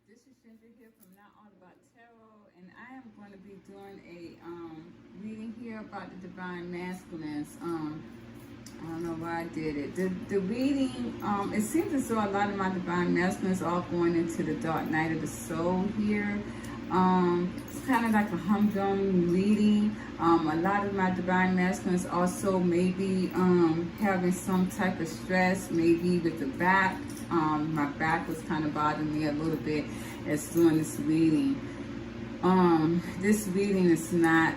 This is Ginger here from Not All About Tarot, and I am going to be doing a reading here about the divine masculines. I don't know why I did it. The reading, it seems as though a lot of my divine masculines are going into the dark night of the soul here. It's kind of like a humdrum reading. A lot of my divine masculines also maybe having some type of stress, maybe with the back. My back was kind of bothering me a little bit as doing this reading. This reading is not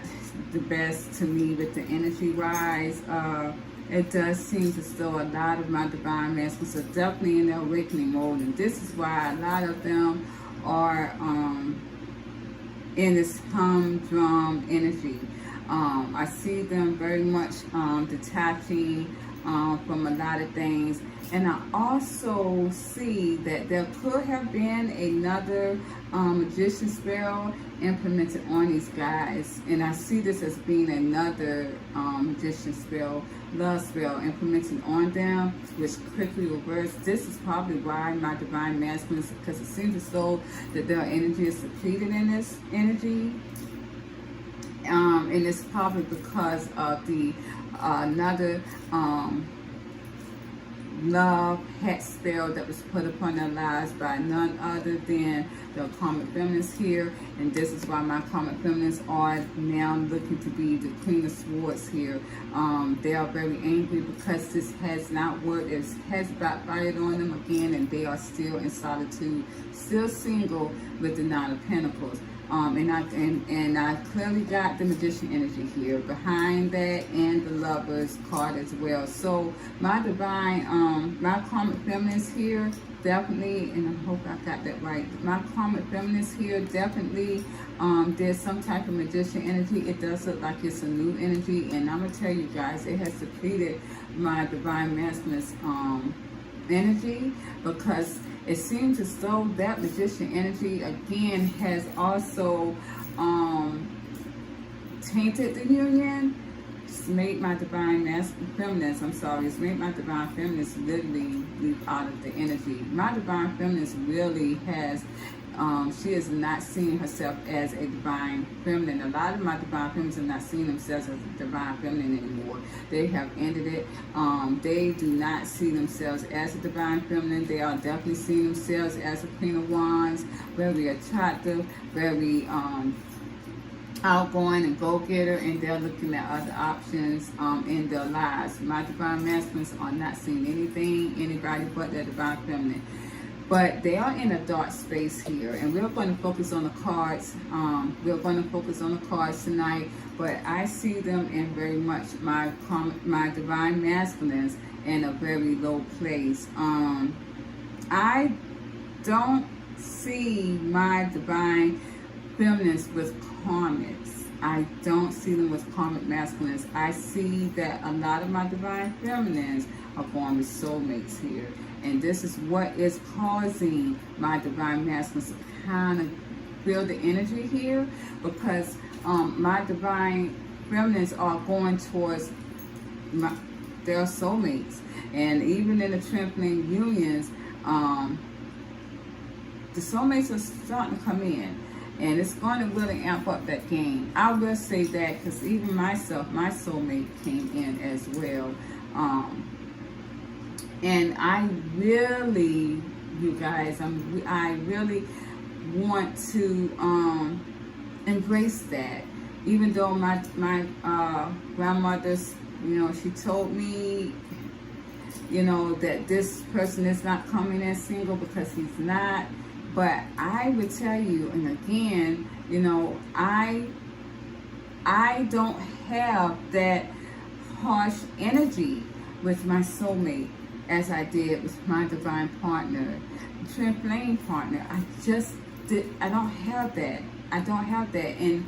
the best to me with the energy wise. It does seem as though a lot of my divine masculines are definitely in their awakening mode, and this is why a lot of them are in this humdrum energy. I see them very much detaching from a lot of things. And I also see that there could have been another magician spell implemented on these guys. And I see this as being another magician spell, love spell implemented on them, which quickly reversed. This is probably why my divine masculines, because it seems as though that their energy is depleted in this energy. And it's probably because of the another love hex spell that was put upon their lives by none other than the karmic feminists here. And this is why my karmic feminists are now looking to be the Queen of Swords here. They are very angry because this has not worked. It has backfired on them again, and they are still in solitude, still single with the Nine of Pentacles. And I clearly got the Magician energy here behind that, and the Lovers card as well. So my divine, my karmic feminists here definitely, and I hope I got that right. My karmic feminists here definitely, there's some type of Magician energy. It does look like it's a new energy, and I'm gonna tell you guys, it has depleted my divine masculine's energy, because it seems as though that Magician energy again has also tainted the union. It's made my divine feminist, it's made my divine feminist literally leave out of the energy. My divine feminist really has, she is not seeing herself as a divine feminine. A lot of my divine feminines are not seeing themselves as a divine feminine anymore. They have ended it. They do not see themselves as a divine feminine. They are definitely seeing themselves as a Queen of Wands, very attractive, very outgoing and go-getter, and they're looking at other options in their lives. My divine masculines are not seeing anybody but their divine feminine. But they are in a dark space here, and we're going to focus on the cards. We're going to focus on the cards tonight, but I see them in very much my divine masculines in a very low place. I don't see my divine feminines with karmics. I don't see them with karmic masculines. I see that a lot of my divine feminines are born with soulmates here. And this is what is causing my divine masculines to kind of feel the energy here, because my divine feminines are going towards their soulmates. And even in the tripling unions, the soulmates are starting to come in. And it's going to really amp up that game. I will say that, because even myself, my soulmate came in as well. And I really, you guys, I really want to embrace that. Even though my grandmother's, she told me, that this person is not coming in single because he's not. But I would tell you, and again, I don't have that harsh energy with my soulmate as I did with my divine partner, twin flame partner. I don't have that. And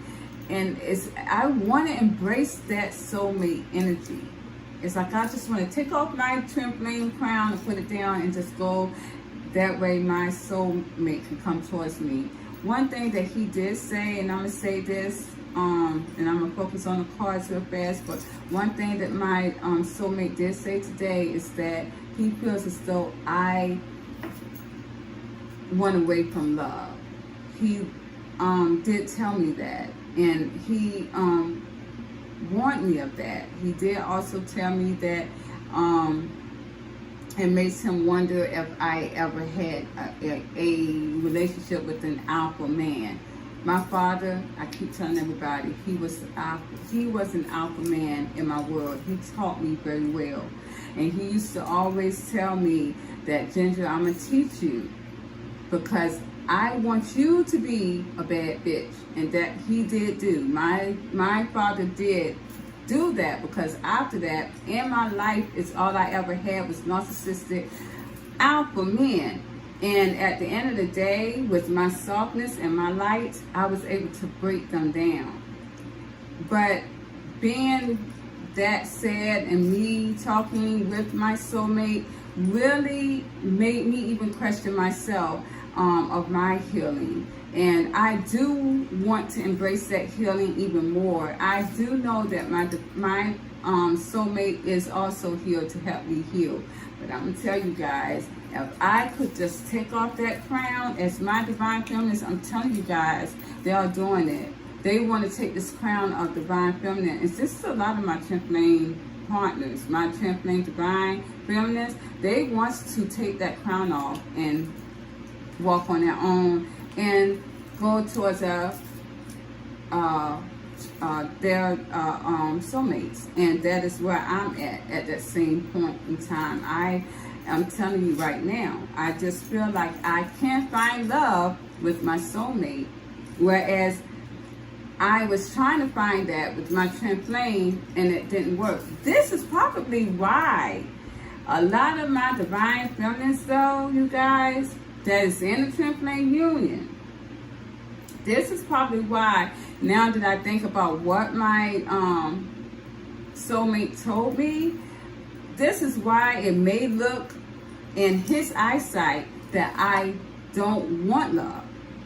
I want to embrace that soulmate energy. It's like I just want to take off my twin flame crown and put it down and just go. That way my soulmate can come towards me. One thing that he did say, and I'm going to say this, and I'm going to focus on the cards real fast, but one thing that my soulmate did say today is that he feels as though I want away from love. He did tell me that, and he warned me of that. He did also tell me that it makes him wonder if I ever had a relationship with an alpha man. My father, I keep telling everybody, he was an alpha man in my world. He taught me very well. And he used to always tell me that, Ginger, I'm going to teach you because I want you to be a bad bitch. And that he did do. My father did do that, because after that, in my life, it's all I ever had was narcissistic alpha men. And at the end of the day, with my softness and my light, I was able to break them down. But being that said, and me talking with my soulmate really made me even question myself of my healing. And I do want to embrace that healing even more. I do know that my soulmate is also here to help me heal. But I'm going to tell you guys, if I could just take off that crown as my divine feminist, I'm telling you guys, they are doing it. They want to take this crown of divine feminine. And this is a lot of my twin flame partners, my twin flame divine feminists. They want to take that crown off and walk on their own and go towards their soulmates. And that is where I'm at that same point in time. I'm telling you right now, I just feel like I can't find love with my soulmate, whereas I was trying to find that with my twin flame and it didn't work. This is probably why a lot of my divine feminists, though, you guys, that is in the twin flame union, this is probably why, now that I think about what my soulmate told me, this is why it may look in his eyesight that I don't want love.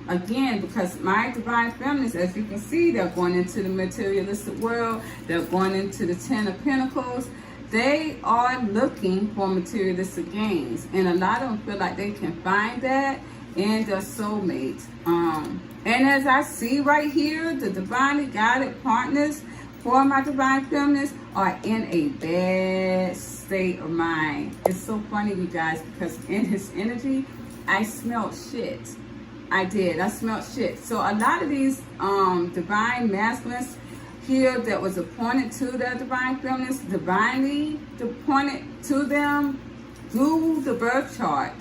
Again, because my divine feminists, as you can see, they're going into the materialistic world. They're going into the 10 of Pentacles. They are looking for materialistic gains. And a lot of them feel like they can find that in their soulmate. And as I see right here, the divinely guided partners for my divine feminists are in a bad state of mind. It's so funny, you guys, because in his energy, I smelled shit. I did. I smelled shit. So a lot of these divine masculines here that was appointed to their divine feminists, divinely appointed to them through the birth chart,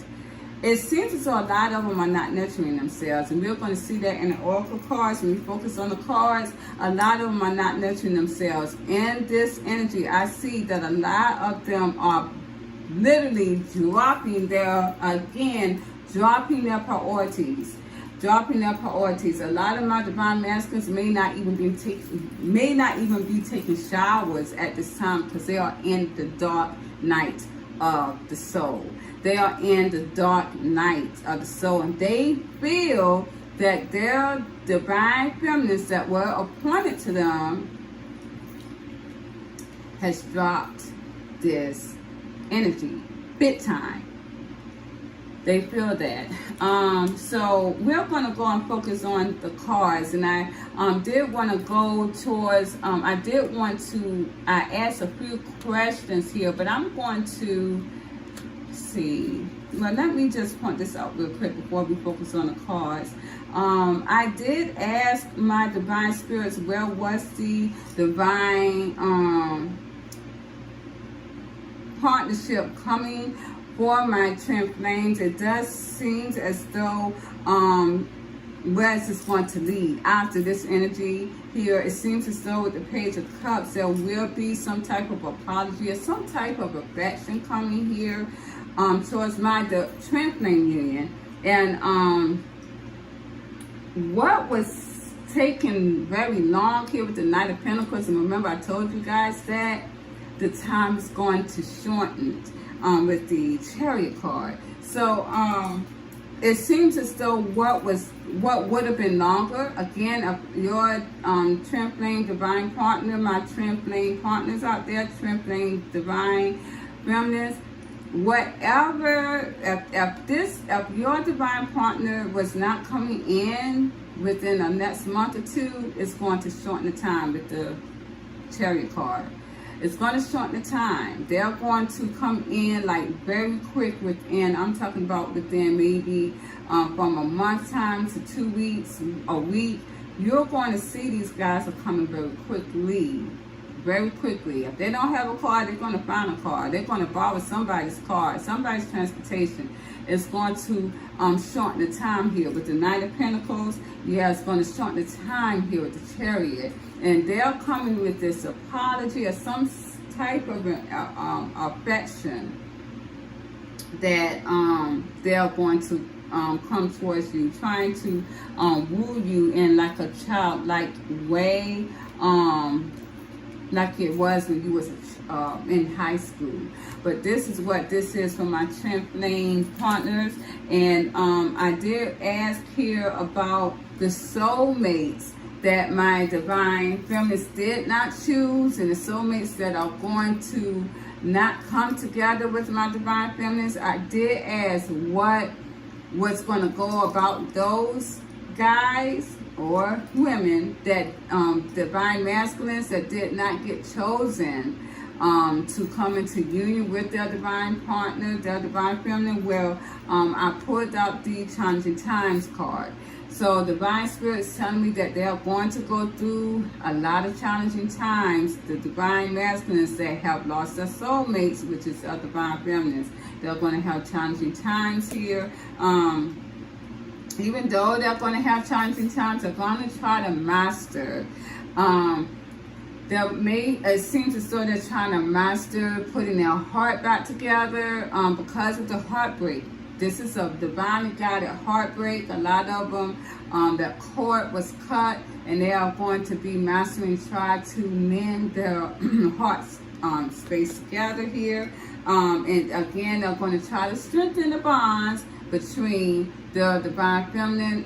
it seems as though a lot of them are not nurturing themselves. And we're going to see that in the oracle cards. When we focus on the cards, a lot of them are not nurturing themselves. In this energy, I see that a lot of them are literally dropping their priorities. Dropping their priorities. A lot of my divine masculines may not even be taking showers at this time because they are in the dark night of the soul. They are in the dark night of the soul, and they feel that their divine feminists that were appointed to them has dropped this energy big time. They feel that. So we're going to go and focus on the cards, and I did want to go towards, I asked a few questions here, but I'm going to see. Well, let me just point this out real quick before we focus on the cards. I did ask my divine spirits, where was the divine partnership coming for my twin flames? It does seem as though where is this going to lead after this energy here? It seems as though with the Page of Cups, there will be some type of apology or some type of affection coming here towards my twin flame union. And what was taking very long here with the Knight of Pentacles, and remember I told you guys that the time is going to shorten with the Chariot card. So it seems as though what would have been longer, again, if your twin flame divine partner, my twin flame partners out there, twin flame divine feminists, whatever, if your divine partner was not coming in within the next month or two, it's going to shorten the time with the chariot card. It's going to shorten the time. They're going to come in like very quick within, I'm talking about within maybe from a month time to 2 weeks, a week. You're going to see these guys are coming very quickly. Very quickly. If they don't have a car, they're going to find a car. They're going to borrow somebody's car, somebody's transportation. It's going to shorten the time here with the Knight of Pentacles. Yeah, it's going to shorten the time here with the Chariot. And they're coming with this apology or some type of affection that they're going to come towards you, trying to woo you in like a childlike way, like it was when you was in high school. But this is what this is for my twin flame partners. And I did ask here about the soulmates that my divine feminists did not choose, and the soulmates that are going to not come together with my divine feminists. I did ask what was going to go about those guys or women that divine masculines that did not get chosen to come into union with their divine partner, their divine feminine. Well, I pulled out the challenging times card. So divine spirit's telling me that they're going to go through a lot of challenging times. The divine masculines that have lost their soulmates, which is their divine feminines, they're going to have challenging times here. Even though they're going to have challenging times, they're going to try to master. It seems as though they're trying to master putting their heart back together because of the heartbreak. This is a divinely guided heartbreak. A lot of them, the cord was cut, and they are going to be mastering, try to mend their hearts space together here. And again, they're going to try to strengthen the bonds between the divine feminine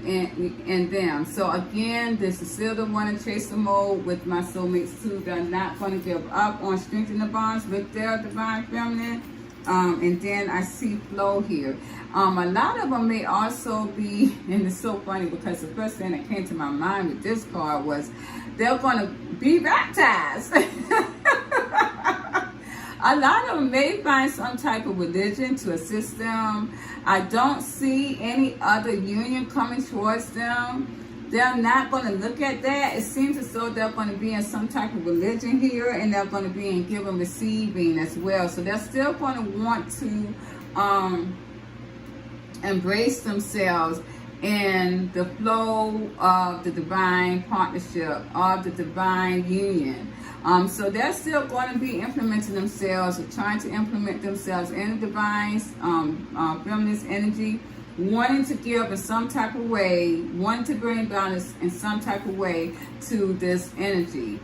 and them. So again, this is still the one in chaser mode with my soulmates too. They're not going to give up on strengthening the bonds with their divine feminine. And then I see flow here. A lot of them may also be, and it's so funny because the first thing that came to my mind with this card was they're going to be baptized. A lot of them may find some type of religion to assist them. I don't see any other union coming towards them. They're not going to look at that. It seems as though they're going to be in some type of religion here, and they're going to be in giving and receiving as well. So they're still going to want to embrace themselves in the flow of the divine partnership, of the divine union. So they're still going to be implementing themselves, or trying to implement themselves in the divine feminist energy, wanting to give in some type of way, wanting to bring balance in some type of way to this energy.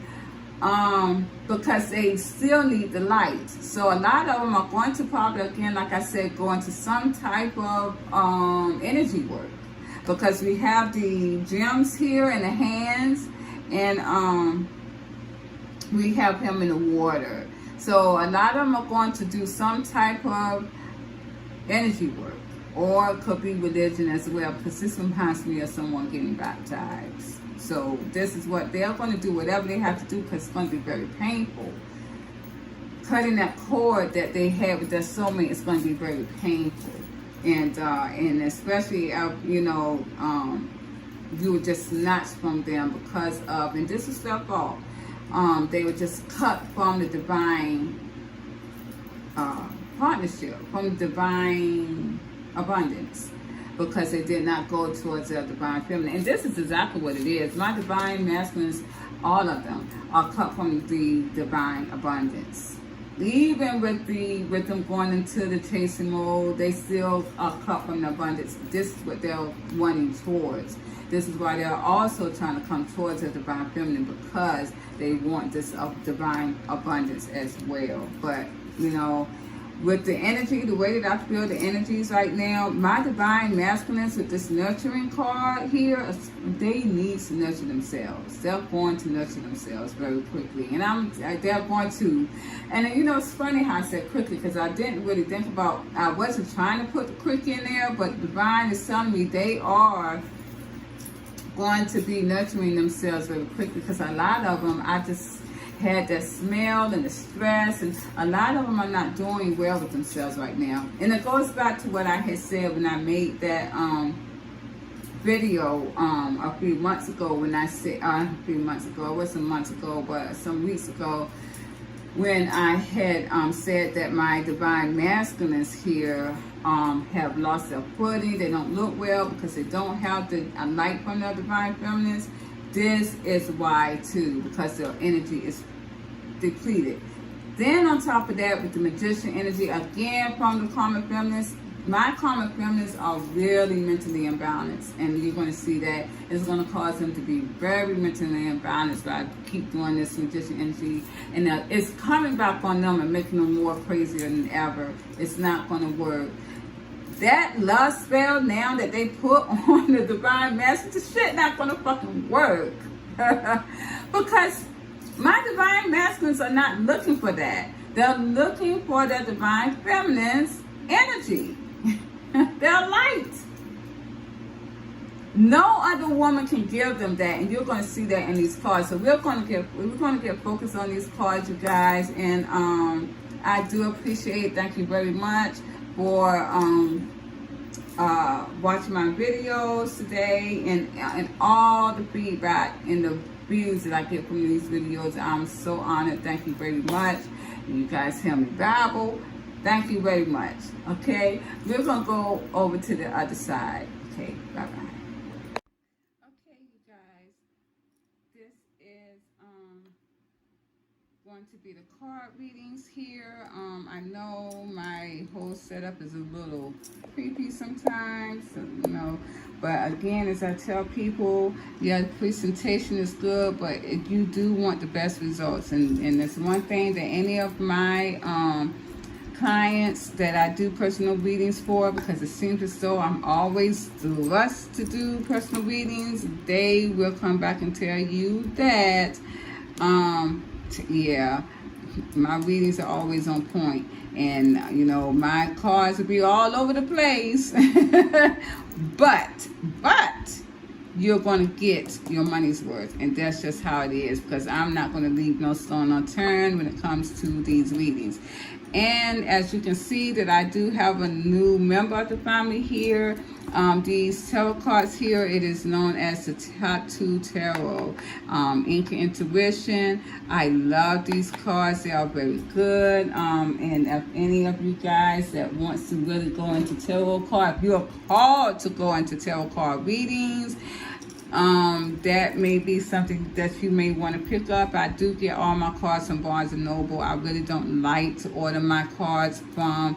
Because they still need the light. So a lot of them are going to probably, again, like I said, go into some type of energy work. Because we have the gems here in the hands, and we have him in the water. So a lot of them are going to do some type of energy work. Or it could be religion as well, because this reminds me of someone getting baptized. So this is what they're going to do, whatever they have to do, because it's going to be very painful. Cutting that cord that they had with their soulmate is going to be very painful. And especially, you were just snatched from them because of, and this is their fault, they were just cut from the divine partnership, from the divine abundance, because they did not go towards their divine feminine. And this is exactly what it is. My divine masculines, all of them, are cut from the divine abundance. Even with them going into the chasing mode, they still are cut from the abundance. This is what they're wanting towards. This is why they're also trying to come towards the divine feminine, because they want this divine abundance as well. But with the energy, the way that I feel the energies right now, my divine masculines with this nurturing card here, they need to nurture themselves. They're going to nurture themselves very quickly, and they're going to. And you know, it's funny how I said quickly, because I didn't really think about, I wasn't trying to put the quick in there, but divine is telling me they are going to be nurturing themselves very quickly, because a lot of them, I just had that smell and the stress, and a lot of them are not doing well with themselves right now. And it goes back to what I had said when I made that video a few months ago, when I said, a few months ago, it wasn't months ago, but some weeks ago, when I had said that my divine masculines here have lost their footing. They don't look well because they don't have the light from their divine feminines. This is why too, because their energy is depleted. Then on top of that, with the magician energy again from the karmic feminists, my karmic feminists are really mentally imbalanced, and you're going to see that it's going to cause them to be very mentally imbalanced. But I keep doing this magician energy, and it's coming back on them and making them more crazier than ever. It's not going to work. That love spell now that they put on the divine masculine, the shit not going to fucking work. Because my divine masculines are not looking for that. They're looking for their divine feminine's energy. They're light. No other woman can give them that, and you're going to see that in these cards. So we're going to get focused on these cards, you guys. And I do appreciate. Thank you very much for watching my videos today, and all the feedback and the views that I get from these videos. I'm so honored. Thank you very much. You guys hear me babble. Thank you very much. Okay, we're gonna go over to the other side. Okay, bye bye. Okay, you guys, this is going to be the card readings here. I know my whole setup is a little creepy sometimes, so, you know, but again, as I tell people, yeah, the presentation is good, but you do want the best results, and that's one thing that any of my clients that I do personal readings for, because it seems as though I'm always the rush to do personal readings, they will come back and tell you that yeah, my readings are always on point, and you know, my cards will be all over the place. but you're going to get your money's worth, and that's just how it is, because I'm not going to leave no stone unturned when it comes to these readings. And as you can see that I do have a new member of the family here. These tarot cards here, it is known as the Tattoo Tarot. Inca Intuition. I love these cards. They are very good. And if any of you guys that wants to really go into tarot card, if you're called to go into tarot card readings, that may be something that you may want to pick up. I do get all my cards from Barnes & Noble. I really don't like to order my cards from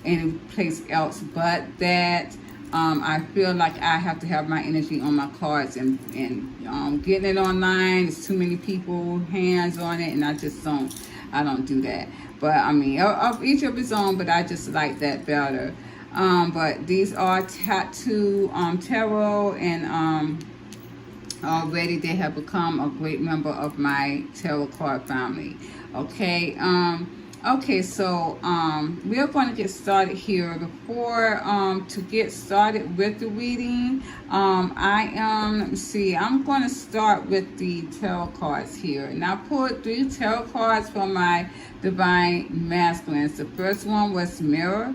any place else but that. I feel like I have to have my energy on my cards, and getting it online, there's too many people hands on it, and I don't do that. But I mean, of each of its own, but I just like that better. But these are Tattoo Tarot, and already they have become a great member of my tarot card family. Okay, okay, so we're going to get started here. Before to get started with the reading, let me see, I'm going to start with the tarot cards here. And I pulled 3 tarot cards from my divine masculines. The first one was Mirror.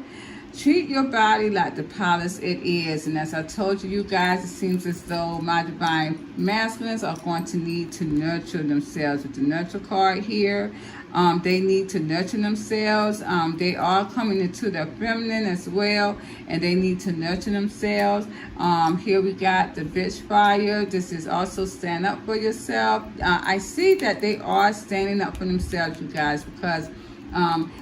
Treat your body like the palace it is. And as I told you guys, it seems as though my divine masculines are going to need to nurture themselves. With the nurture card here, they need to nurture themselves. They are coming into their feminine as well, and they need to nurture themselves. Here we got the bitch fire. This is also stand up for yourself. I see that they are standing up for themselves, you guys, because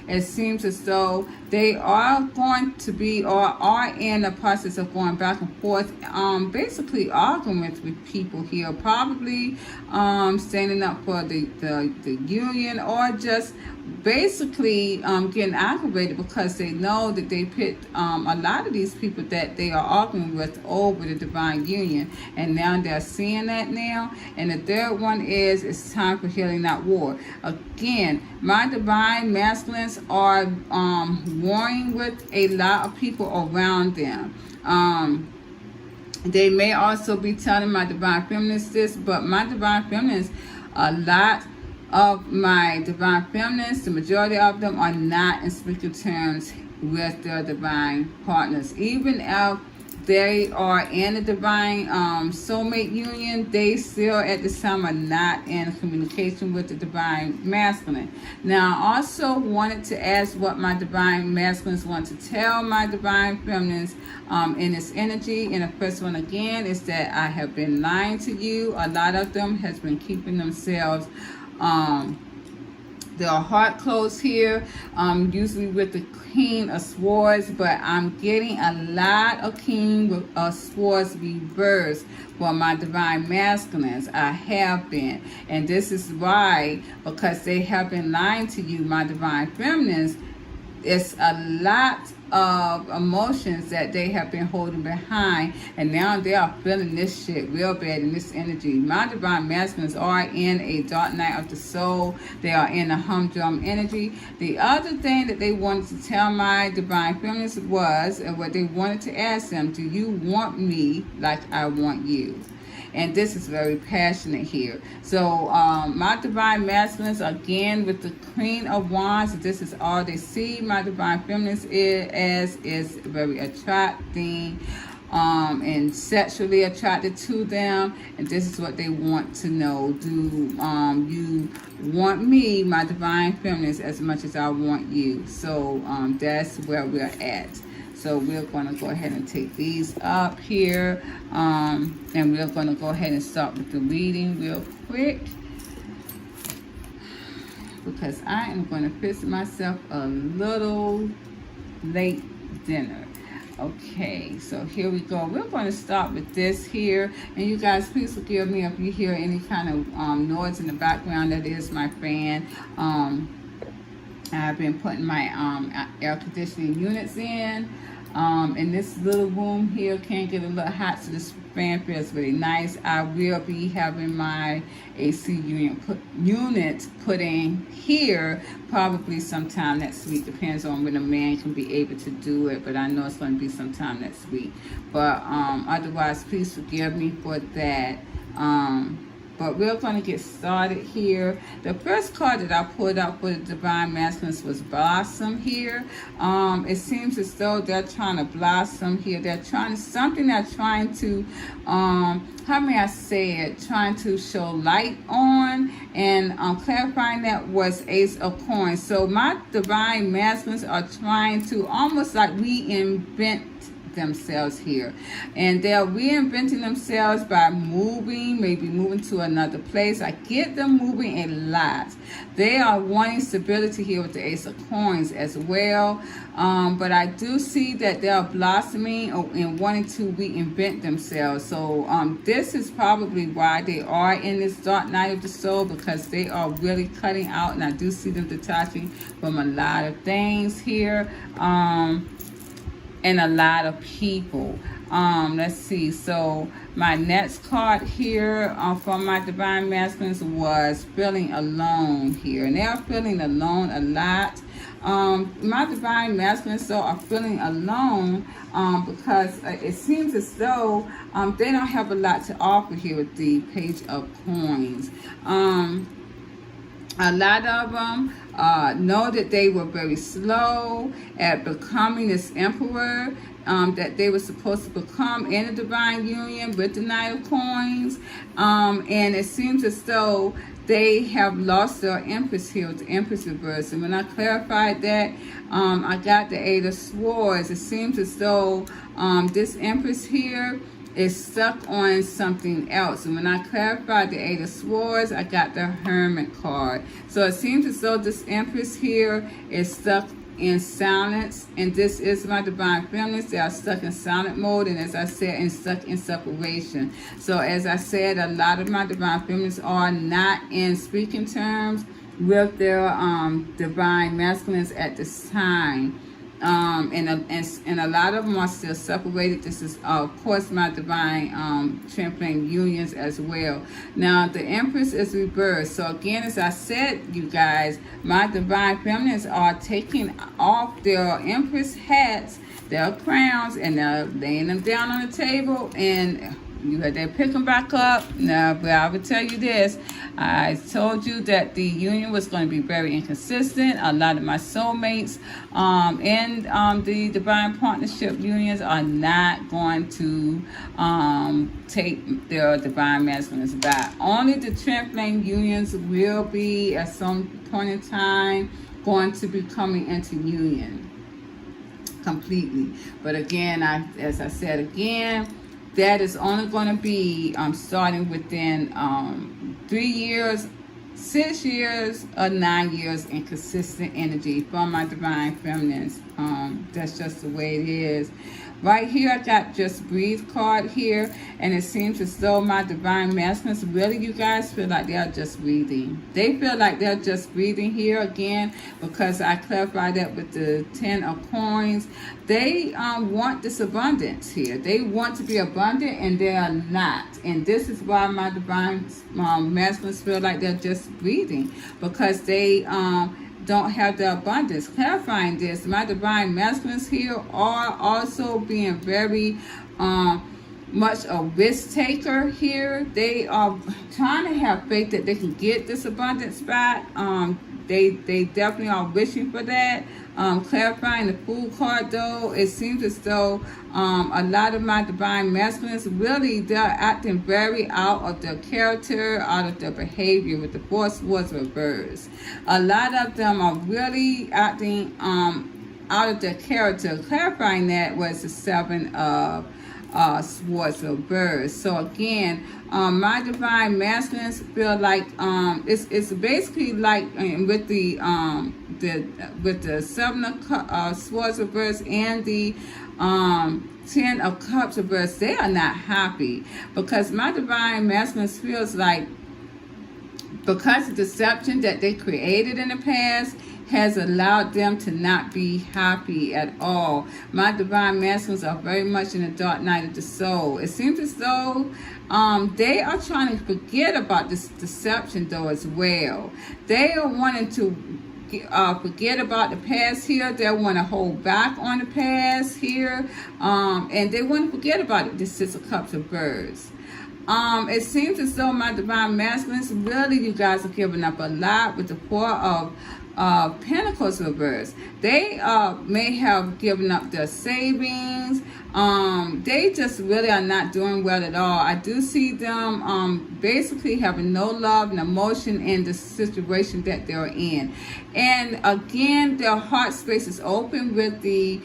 it seems as though they are going to be or are in the process of going back and forth, basically arguing with people here, probably standing up for the union, or just basically getting aggravated because they know that they picked a lot of these people that they are arguing with over the divine union, and now they're seeing that now. And the third one is, it's time for healing, not war. Again, my divine masculines are warring with a lot of people around them. They may also be telling my divine feminists this, but my divine feminists, a lot of my divine feminists, the majority of them are not in spiritual terms with their divine partners. Even if they are in a divine soulmate union, they still at this time are not in communication with the divine masculine. Now, I also wanted to ask what my divine masculines want to tell my divine feminines in this energy. And the first one again is that I have been lying to you. A lot of them has been keeping themselves their heart closed here, usually with the King of Swords, but I'm getting a lot of King of Swords reversed for my divine masculines. I have been, and this is why, because they have been lying to you, my divine feminines. It's a lot of emotions that they have been holding behind, and now they are feeling this shit real bad in this energy. My divine masculines are in a dark night of the soul. They are in a humdrum energy. The other thing that they wanted to tell my divine feminines was, and what they wanted to ask them, do you want me like I want you? And this is very passionate here. So my divine masculines, again, with the Queen of Wands, this is all they see my divine feminines is very attracting and sexually attracted to them. And this is what they want to know. Do you want me, my divine feminines, as much as I want you? So that's where we're at. So we're going to go ahead and take these up here. And we're going to go ahead and start with the reading real quick, because I am going to fix myself a little late dinner. Okay, so here we go. We're going to start with this here. And you guys, please forgive me if you hear any kind of noise in the background. That is my fan. I've been putting my air conditioning units in this little room here. Can get a little hot, so this fan feels really nice. I will be having my AC unit put in here probably sometime next week. Depends on when a man can be able to do it, but I know it's going to be sometime next week. But otherwise, please forgive me for that. But we're going to get started here. The first card that I pulled out for the divine masculines was Blossom here. It seems as though they're trying to blossom here. They're trying to, how may I say it, trying to show light on. And clarifying that was Ace of Coins. So my divine masculines are trying to almost like reinvent themselves here, and they're reinventing themselves by maybe moving to another place. I get them moving a lot. They are wanting stability here with the Ace of Coins as well, but I do see that they are blossoming and wanting to reinvent themselves. So this is probably why they are in this dark night of the soul, because they are really cutting out, and I do see them detaching from a lot of things here, and a lot of people. Let's see. So my next card here from my divine masculines was feeling alone here, and they're feeling alone a lot. My divine masculines so are feeling alone because it seems as though they don't have a lot to offer here with the Page of Coins. A lot of them know that they were very slow at becoming this emperor that they were supposed to become in a divine union with the Knight of Coins. And it seems as though they have lost their Empress here with the Empress reverse. And when I clarified that, I got the Eight of Swords. It seems as though this Empress here is stuck on something else. And when I clarified the Eight of Swords, I got the Hermit card. So it seems as though this Empress here is stuck in silence, and this is my divine feminines. They are stuck in silent mode, and as I said, stuck in separation. So as I said, a lot of my divine feminines are not in speaking terms with their divine masculines at this time. And a lot of them are still separated. This is, of course, my divine twin flame unions as well. Now, the Empress is reversed. So, again, as I said, you guys, my divine feminines are taking off their Empress hats, their crowns, and they're laying them down on the table, and they pick them back up. Now, but I will tell you this. I told you that the union was going to be very inconsistent. A lot of my soulmates and the divine partnership unions are not going to take their divine masculines back. Only the twin flame unions will be, at some point in time, going to be coming into union completely. But again, as I said again, that is only going to be starting within 3 years, 6 years, or 9 years in consistent energy from my divine feminines. That's just the way it is. Right here, I got Just Breathe card here, and it seems as though my divine masculines, really, you guys feel like they are just breathing. They feel like they're just breathing here again, because I clarified that with the 10 of coins. They want this abundance here. They want to be abundant, and they are not. And this is why my divine masculines feel like they're just breathing, because they don't have the abundance. Clarifying this, my divine masculines here are also being very much a risk taker here. They are trying to have faith that they can get this abundance back. They definitely are wishing for that. Clarifying the Fool card, though, it seems as though a lot of my divine masculines, really, they're acting very out of their character, out of their behavior, with the Four Swords reversed. A lot of them are really acting out of their character. Clarifying that was the Seven of Swords reversed. So again, my divine masculines feel like it's basically like with the Seven of Swords reversed and the 10 of Cups reversed, they are not happy, because my divine masculines feels like, because of deception that they created in the past has allowed them to not be happy at all. My divine masculines are very much in the dark night of the soul. It seems as though they are trying to forget about this deception, though, as well. They are wanting to forget about the past here. They want to hold back on the past here, and they want to forget about it. The Six of Cups reversed. It seems as though my divine masculines, really, you guys are giving up a lot with the Four of Pentacles reversed. They may have given up their savings. They just really are not doing well at all. I do see them basically having no love and emotion in the situation that they're in. And again, their heart space is open with the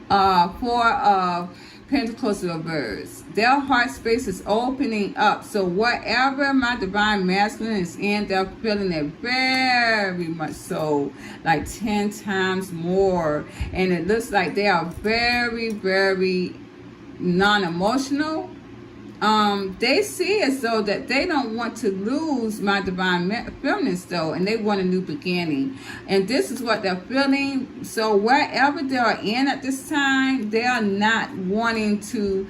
Four of Pentacles reversed. Their heart space is opening up. So whatever my divine masculine is in, they're feeling it very much so, like 10 times more. And it looks like they are very, very non-emotional. They see as though that they don't want to lose my divine feminines, though, and they want a new beginning. And this is what they're feeling. So wherever they are in at this time, they are not wanting to,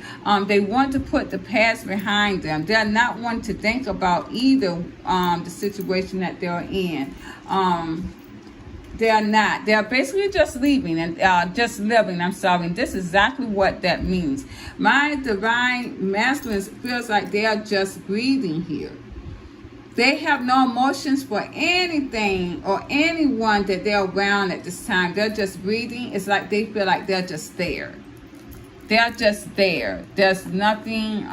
they want to put the past behind them. They're not wanting to think about either the situation that they're in. They are not. They are basically just leaving and just living. I'm sorry. And this is exactly what that means. My divine masculines feels like they are just breathing here. They have no emotions for anything or anyone that they're around at this time. They're just breathing. It's like they feel like they're just there. They're just there. There's nothing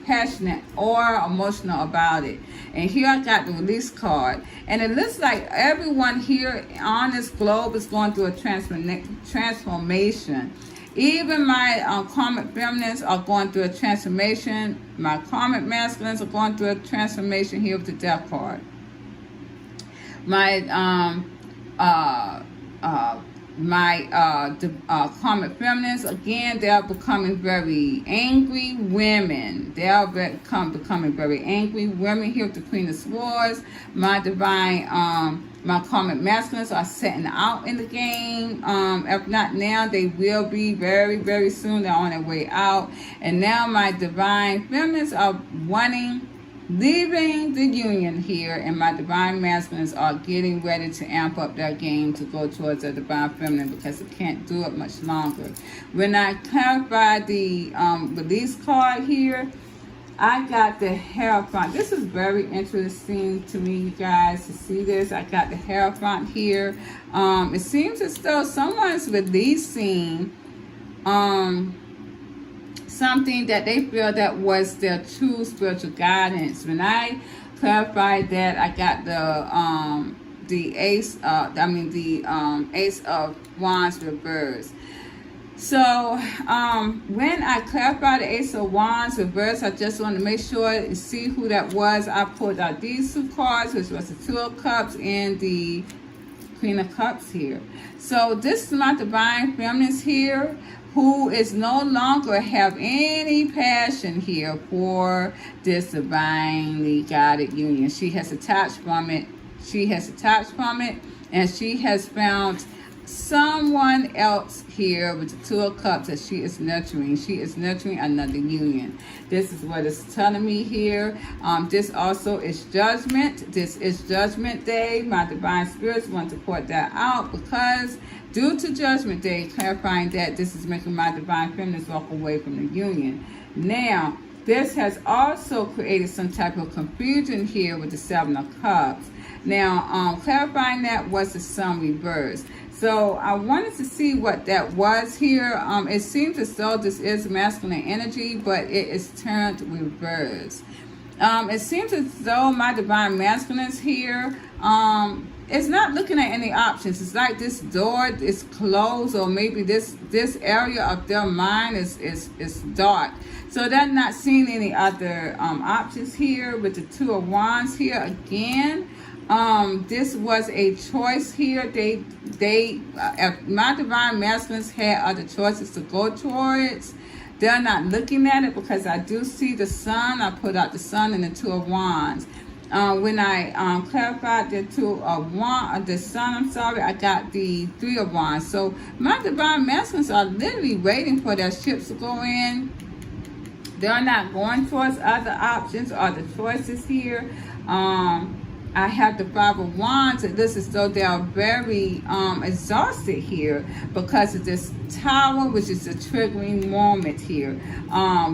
passionate or emotional about it. And here I got the Release card, and it looks like everyone here on this globe is going through a transformation. Even my karmic feminines are going through a transformation. My karmic masculines are going through a transformation here with the Death card. My karmic feminists, again, they're becoming very angry women. They're becoming very angry women here with the Queen of Swords. My karmic masculines are setting out in the game. If not now, they will be very, very soon. They're on their way out. And now my divine feminists are leaving the union here, and my divine masculines are getting ready to amp up their game to go towards their divine feminine because it can't do it much longer. When I clarify the release card here, I got the Hierophant. This is very interesting to me, you guys, to see this. I got the Hierophant here. It seems as though someone's releasing something that they feel that was their true spiritual guidance. When I clarified that, I got the Ace of Wands reversed. So when I clarified the Ace of Wands reverse, I just want to make sure and see who that was. I pulled out these two cards, which was the Two of Cups and the Queen of Cups here. So this is my divine feminines here, who is no longer have any passion here for this divinely guided union. She has detached from it. And she has found someone else here with the Two of Cups that she is nurturing. She is nurturing another union. This is what it's telling me here. This also is judgment. This is Judgment Day. My divine spirits want to point that out because due to Judgment Day, clarifying that this is making my divine feminines walk away from the union. Now, this has also created some type of confusion here with the Seven of Cups. Now, clarifying that was the Sun reversed. So I wanted to see what that was here. It seems as though this is masculine energy, but it is turned reverse. It seems as though my divine masculines here is not looking at any options. It's like this door is closed, or maybe this area of their mind is dark. So they're not seeing any other options here with the Two of Wands here again. This was a choice here. If my divine masculines had other choices to go towards, they're not looking at it because I do see the Sun. I put out the Sun and the Two of Wands. When I clarified the Sun, I got the Three of Wands. So my divine masculines are literally waiting for their ships to go in. They're not going towards other options or the choices here. I have the Five of Wands. It looks as though they are very exhausted here because of this Tower, which is a triggering moment here.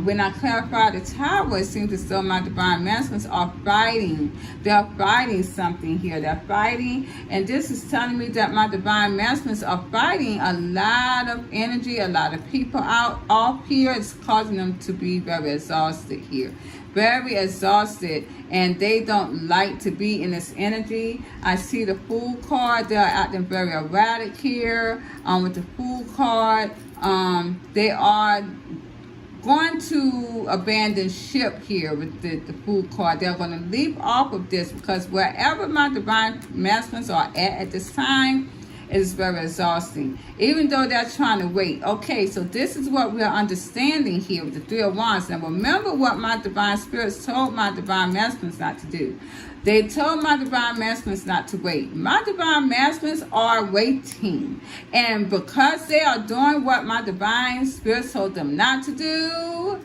When I clarify the Tower, it seems as though my divine masculines are fighting. They're fighting something here. They're fighting, and this is telling me that my divine masculines are fighting a lot of energy, a lot of people off here. It's causing them to be very exhausted here. Very exhausted, and they don't like to be in this energy. I see the Fool card. They're acting very erratic here with the Fool card. They are going to abandon ship here with the Fool card. They're going to leap off of this because wherever my divine masculines are at this time, it is very exhausting, even though they're trying to wait. Okay, so this is what we're understanding here with the Three of Wands. Now, remember what my divine spirits told my divine masculines not to do. They told my divine masculines not to wait. My divine masculines are waiting. And because they are doing what my divine spirits told them not to do,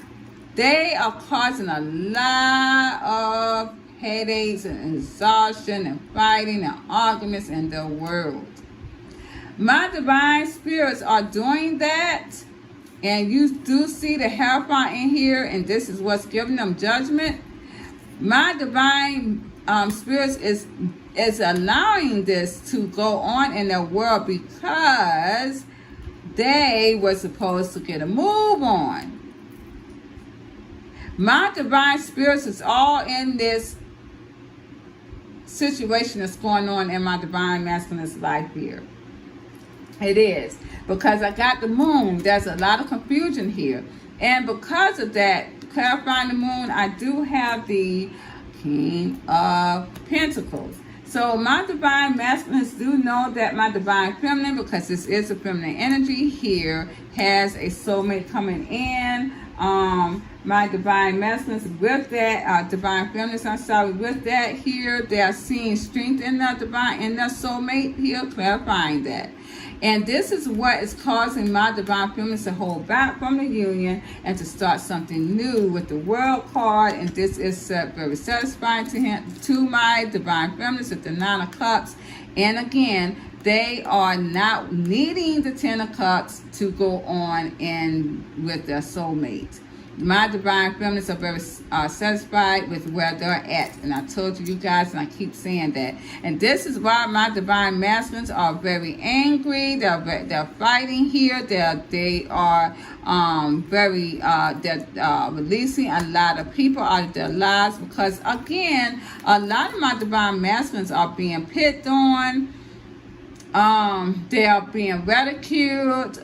they are causing a lot of headaches and exhaustion and fighting and arguments in the world. My divine spirits are doing that, and you do see the Hierophant in here, and this is what's giving them judgment. My divine spirits is allowing this to go on in their world because they were supposed to get a move on. My divine spirits is all in this situation that's going on in my divine masculine's life here. It is because I got the Moon. There's a lot of confusion here, and because of that, clarifying the Moon, I do have the King of Pentacles. So my divine masculines do know that my divine feminine, because this is a feminine energy here, has a soulmate coming in. My divine masculines with that, divine feminines, I'm sorry, with that here, they are seeing strength in their divine, in their soulmate here, clarifying that. And this is what is causing my divine feminines to hold back from the union and to start something new with the World card. And this is very satisfying to my divine feminines with the 9 of Cups. And again, they are not needing the 10 of Cups to go on in with their soulmate. My divine feminists are very satisfied with where they're at. And I told you guys, and I keep saying that. And this is why my divine masculines are very angry. They're fighting here. They are very releasing a lot of people out of their lives. Because again, a lot of my divine masculines are being picked on. They are being ridiculed.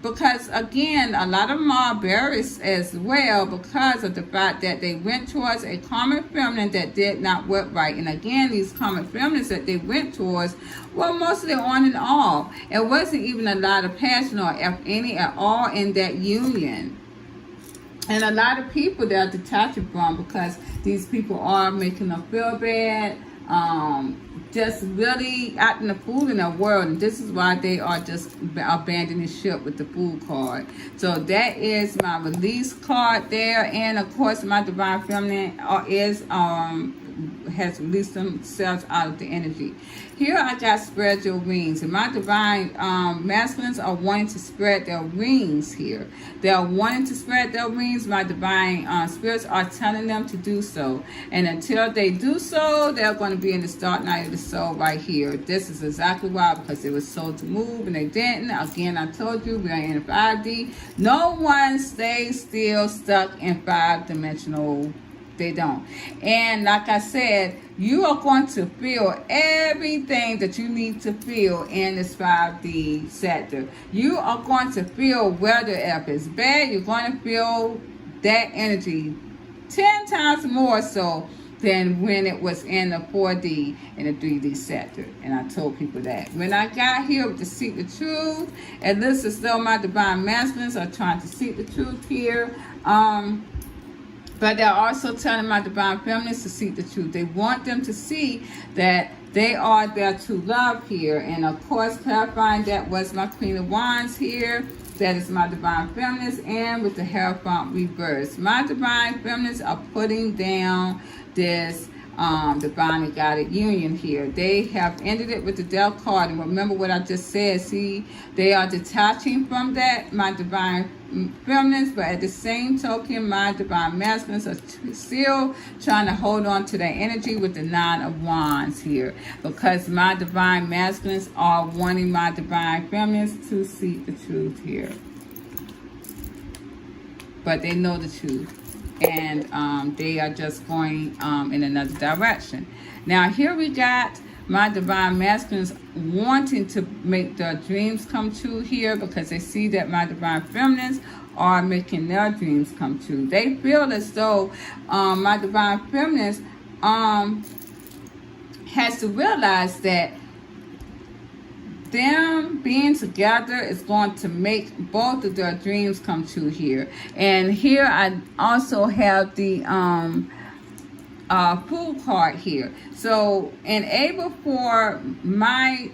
Because again, a lot of them are embarrassed as well because of the fact that they went towards a karmic feminine that did not work right. And again, these karmic feminines that they went towards were mostly on and off. It wasn't even a lot of passion or if any at all in that union. And a lot of people they're detaching from because these people are making them feel bad. Just really acting a fool in the world, and this is why they are just abandoning ship with the Fool card. So that is my release card there, and of course my divine feminine has released themselves out of the energy. Here I got spread your wings, and my divine masculines are wanting to spread their wings here. They are wanting to spread their wings. My divine spirits are telling them to do so. And until they do so, they're going to be in the dark night of the soul right here. This is exactly why, because they were sold to move and they didn't. Again, I told you, we are in 5D. No one stays still stuck in 5-dimensional. They don't. And like I said, you are going to feel everything that you need to feel in this 5D sector. You are going to feel whether if it's bad, you're going to feel that energy 10 times more so than when it was in the 4D and the 3D sector. And I told people that. When I got here to seek the truth, it looks as though my divine masculines are trying to seek the truth here. But they're also telling my divine feminists to seek the truth. They want them to see that they are their true love here. And of course, clarifying that was my Queen of Wands here. That is my divine feminist. And with the Hierophant reverse. My divine feminists are putting down this divinely guided union here. They have ended it with the Death card. And remember what I just said. See, they are detaching from that, my divine feminines, but at the same token, my divine masculines are still trying to hold on to that energy with the 9 of Wands here, because my divine masculines are wanting my divine feminines to seek the truth here. But they know the truth, and they are just going in another direction. Now here we got my divine masculines wanting to make their dreams come true here, because they see that my divine feminines are making their dreams come true. They feel as though my divine feminines has to realize that them being together is going to make both of their dreams come true here. And here I also have the Fool card here. So enable for my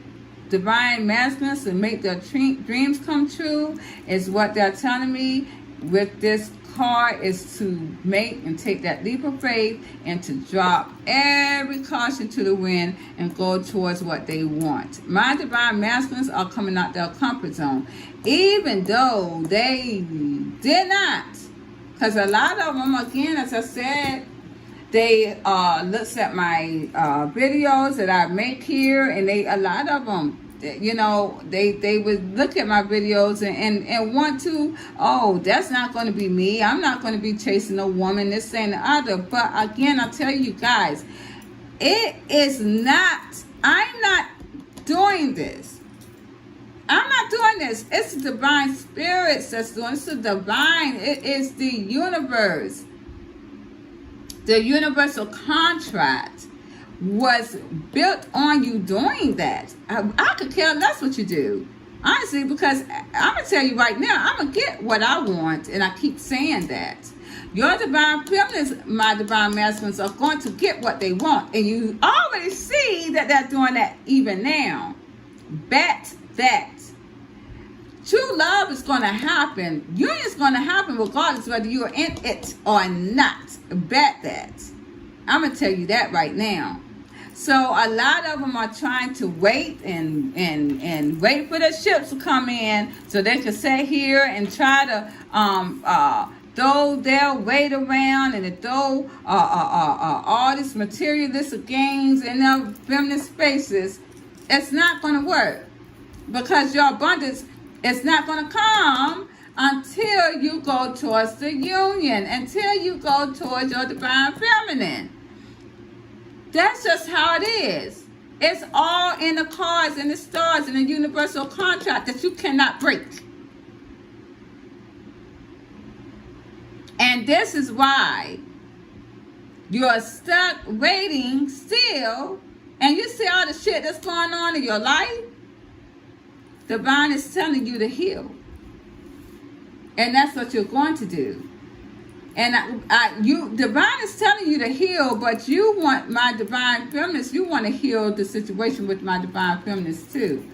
divine masculines to make their dreams come true is what they're telling me with this card, is to make and take that leap of faith and to drop every caution to the wind and go towards what they want. My divine masculines are coming out their comfort zone, even though they did not. Because a lot of them, again, as I said, they looks at my videos that I make here, and a lot of them, you know, they would look at my videos and want to, oh, that's not going to be me. I'm not going to be chasing a woman, this and the other. But again, I'll tell you guys, it is not, I'm not doing this. I'm not doing this. It's the divine spirits that's doing it. It's the divine. It is the universe. The universal contract was built on you doing that. I could care less what you do. Honestly, because I'm going to tell you right now, I'm going to get what I want, and I keep saying that. Your divine feminines, my divine masculines, are going to get what they want. And you already see that they're doing that even now. Bet that. True love is going to happen. Union is going to happen regardless whether you're in it or not. Bet that. I'm going to tell you that right now. So a lot of them are trying to wait and wait for the ships to come in so they can sit here and try to throw their weight around and throw all these materialistic gains in their feminine spaces. It's not going to work because your abundance is not going to come until you go towards the union, until you go towards your divine feminine. That's just how it is. It's all in the cards and the stars and the universal contract that you cannot break. And this is why you're stuck waiting still, and you see all the shit that's going on in your life. Divine is telling you to heal. And that's what you're going to do. And divine is telling you to heal, but you want my divine feminist, you want to heal the situation with my divine feminist too.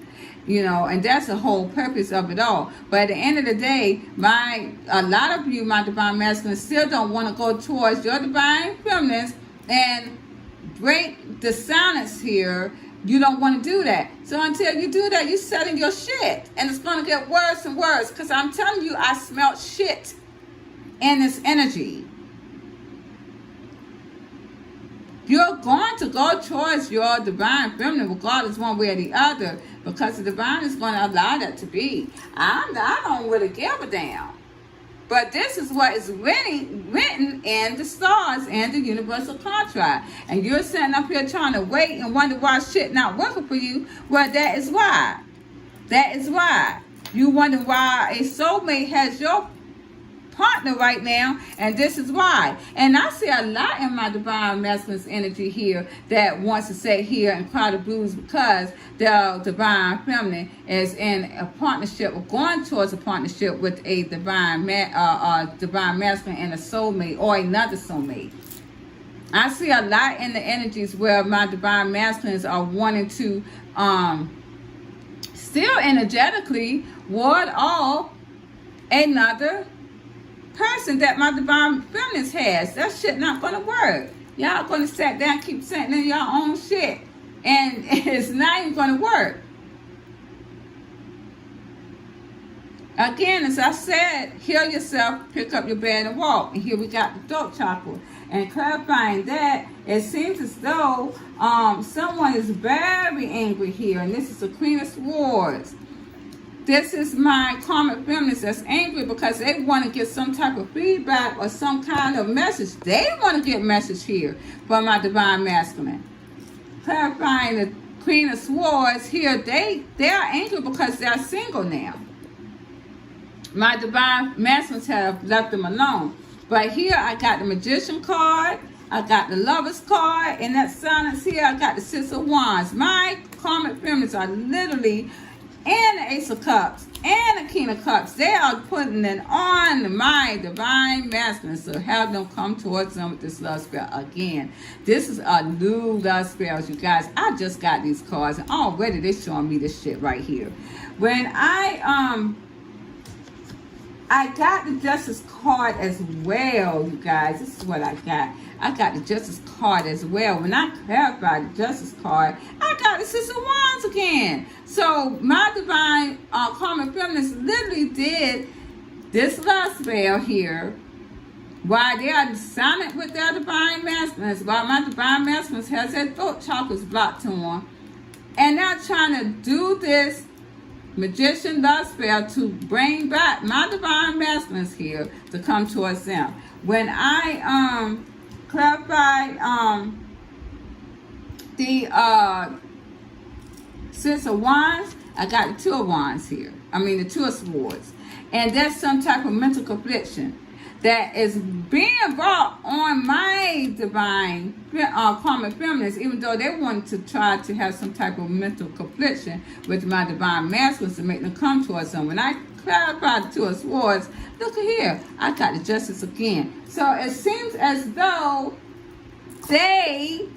You know, and that's the whole purpose of it all. But at the end of the day, a lot of you, my divine masculine, still don't want to go towards your divine feminist and break the silence here. You don't want to do that. So until you do that, you're setting your shit. And it's going to get worse and worse. Because I'm telling you, I smelled shit in this energy. You're going to go towards your divine feminine regardless one way or the other, because the divine is going to allow that to be. I don't really give a damn. But this is what is written in the stars and the universal contract. And you're sitting up here trying to wait and wonder why shit not working for you. Well, that is why. That is why. You wonder why a soulmate has your partner right now, and this is why. And I see a lot in my divine masculine's energy here that wants to sit here and cry the blues because the divine feminine is in a partnership or going towards a partnership with a divine masculine and a soulmate or another soulmate. I see a lot in the energies where my divine masculines are wanting to still energetically ward off another person that my divine feminine has. That shit not gonna work. Y'all gonna sit down, keep sitting in your own shit, and it's not even gonna work. Again, as I said, heal yourself, pick up your bed and walk. And here we got the throat chakra. And clarifying that, it seems as though someone is very angry here, and this is the Queen of Swords. This is my karmic feminists that's angry because they want to get some type of feedback or some kind of message. They want to get message here from my divine masculine. Clarifying the Queen of Swords here, they are angry because they're single now. My divine masculines have left them alone. But here I got the Magician card, I got the Lover's card, and that silence here I got the Six of Wands. My karmic feminists are literally, and the Ace of Cups, and the King of Cups, they are putting it on my divine masculine. So have them come towards them with this love spell again. This is a new love spell, you guys. I just got these cards, and already they're showing me this shit right here. When I got the Justice card as well, you guys. This is what I got. I got the Justice card as well. When I clarified the Justice card, I got the Six of Wands again. So my divine karmic feminists literally did this love spell here while they are silent with their divine masculines, while my divine masculines has their throat chakras blocked to them. And they're trying to do this Magician love spell to bring back my divine masculines here to come towards them. When I clarified the Six of Wands, I got the Two of Wands here. I mean the Two of Swords. And that's some type of mental confliction. that is being brought on my divine karmic feminists, even though they want to try to have some type of mental confliction with my divine masculines to make them come towards them. When I clarify the Two of Swords, look at here, I got the Justice again. So it seems as though they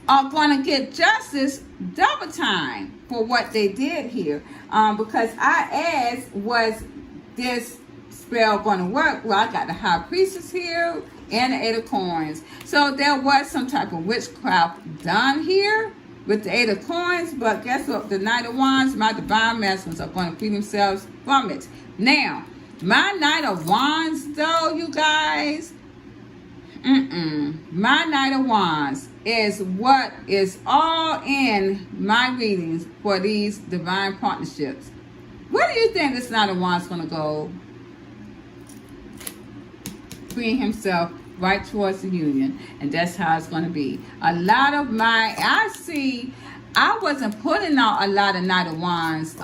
are going to get justice double time for what they did here. Because I asked, was this spell going to work? Well, I got the High Priestess here and the Eight of Coins. So there was some type of witchcraft done here with the Eight of Coins. But guess what? The Knight of Wands, my divine masculines are going to free themselves from it. Now, my Knight of Wands, though, you guys, my Knight of Wands is what is all in my readings for these divine partnerships. Where do you think this Knight of Wands is going to go? Freeing himself right towards the union. And that's how it's going to be. A lot of I wasn't putting out a lot of Knight of Wands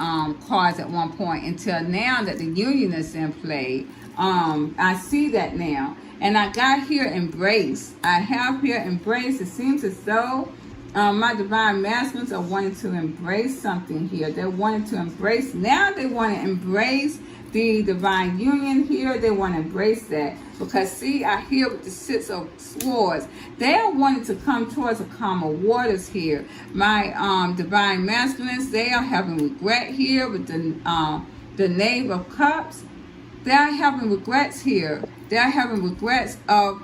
cards at one point until now that the union is in play. I see that now. And I got here Embrace. I have here Embrace. It seems as though my divine masculines are wanting to embrace something here. They're wanting to embrace. Now they want to embrace the divine union here. They want to embrace that. Because see, I hear with the Six of Swords, they are wanting to come towards the calmer waters here. My divine masculines, they are having regret here with the Knave of Cups. They are having regrets here. They are having regrets of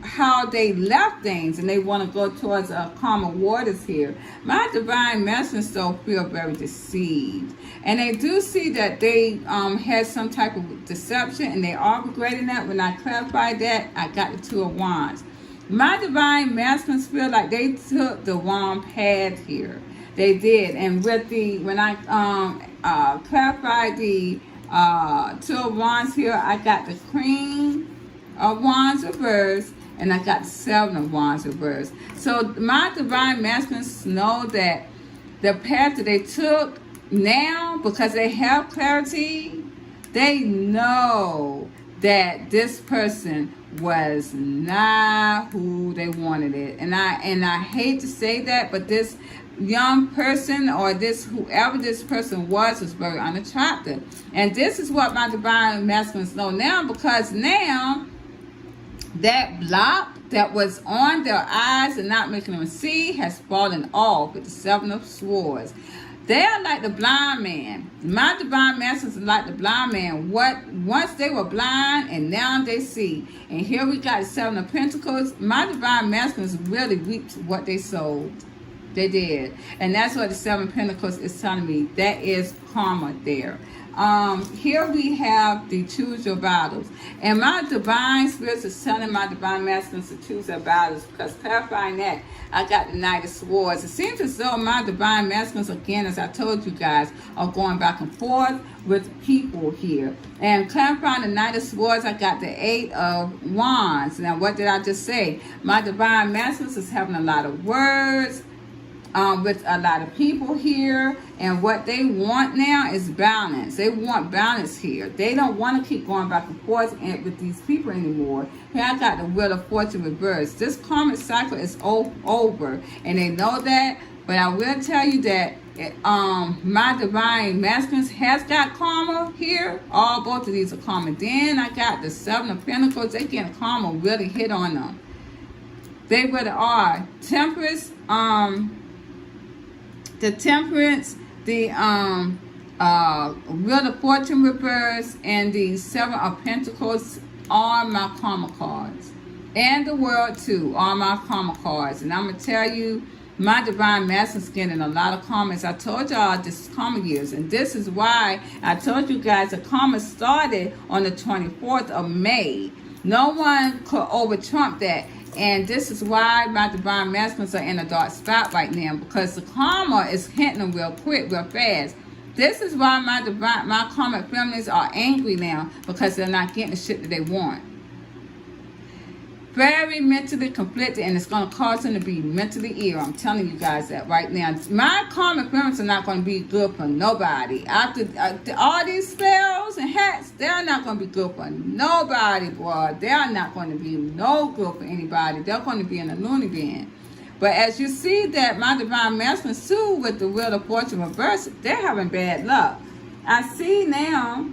how they left things, and they want to go towards calmer waters here. My divine masculines still feel very deceived, and they do see that they had some type of deception, and they are regretting that. When I clarify that, I got the Two of Wands. My divine masculines feel like they took the wrong path here. They did, and with when I clarified the Two of Wands here, I got the Queen of Wands reversed, and I got the Seven of Wands reversed. So my divine masculines know that the path that they took now, because they have clarity, they know that this person was not who they wanted it. And I hate to say that, but this young person, or this whoever this person was very unattractive. And this is what my divine masculines know now, because now that block that was on their eyes and not making them see has fallen off with the Seven of Swords. They are like the blind man. My divine masculines are like the blind man. Once they were blind and now they see. And here we got the Seven of Pentacles. My divine masculines really reaped what they sowed. They did. And that's what the Seven of Pentacles is telling me. That is karma there. Here we have the choose your battles. And my divine spirits is telling my divine masculines to choose their battles. Because clarifying that, I got the Knight of Swords. It seems as though my divine masculines, again, as I told you guys, are going back and forth with people here. And clarifying the Knight of Swords, I got the Eight of Wands. Now, what did I just say? My divine masculines is having a lot of words with a lot of people here, and what they want now is balance. They want balance here. They don't want to keep going back and forth with these people anymore. Here I got the Wheel of Fortune reversed. This karmic cycle is over, and they know that. But I will tell you that my divine masculines has got karma here. Both of these are karma. Then I got the Seven of Pentacles. They getting karma really hit on them. They really are. Temperance, the Temperance, the Wheel of Fortune reverse, and the Seven of Pentacles are my karma cards. And the World too are my karma cards. And I'm going to tell you, my divine masculine is getting a lot of karmas. I told y'all this is karma years. And this is why I told you guys the karma started on the 24th of May. No one could over-trump that. And this is why my divine masculines are in a dark spot right now, because the karma is hitting them real quick, real fast. This is why my karmic feminists are angry now, because they're not getting the shit that they want. very mentally conflicted, and it's going to cause him to be mentally ill. I'm telling you guys that right now. My karmic feminists are not going to be good for nobody. After all these spells and hats, they're not going to be good for nobody, boy. They're not going to be no good for anybody. They're going to be in a loony bin. But as you see that my divine masculine too, with the wheel of fortune reversed, they're having bad luck. I see now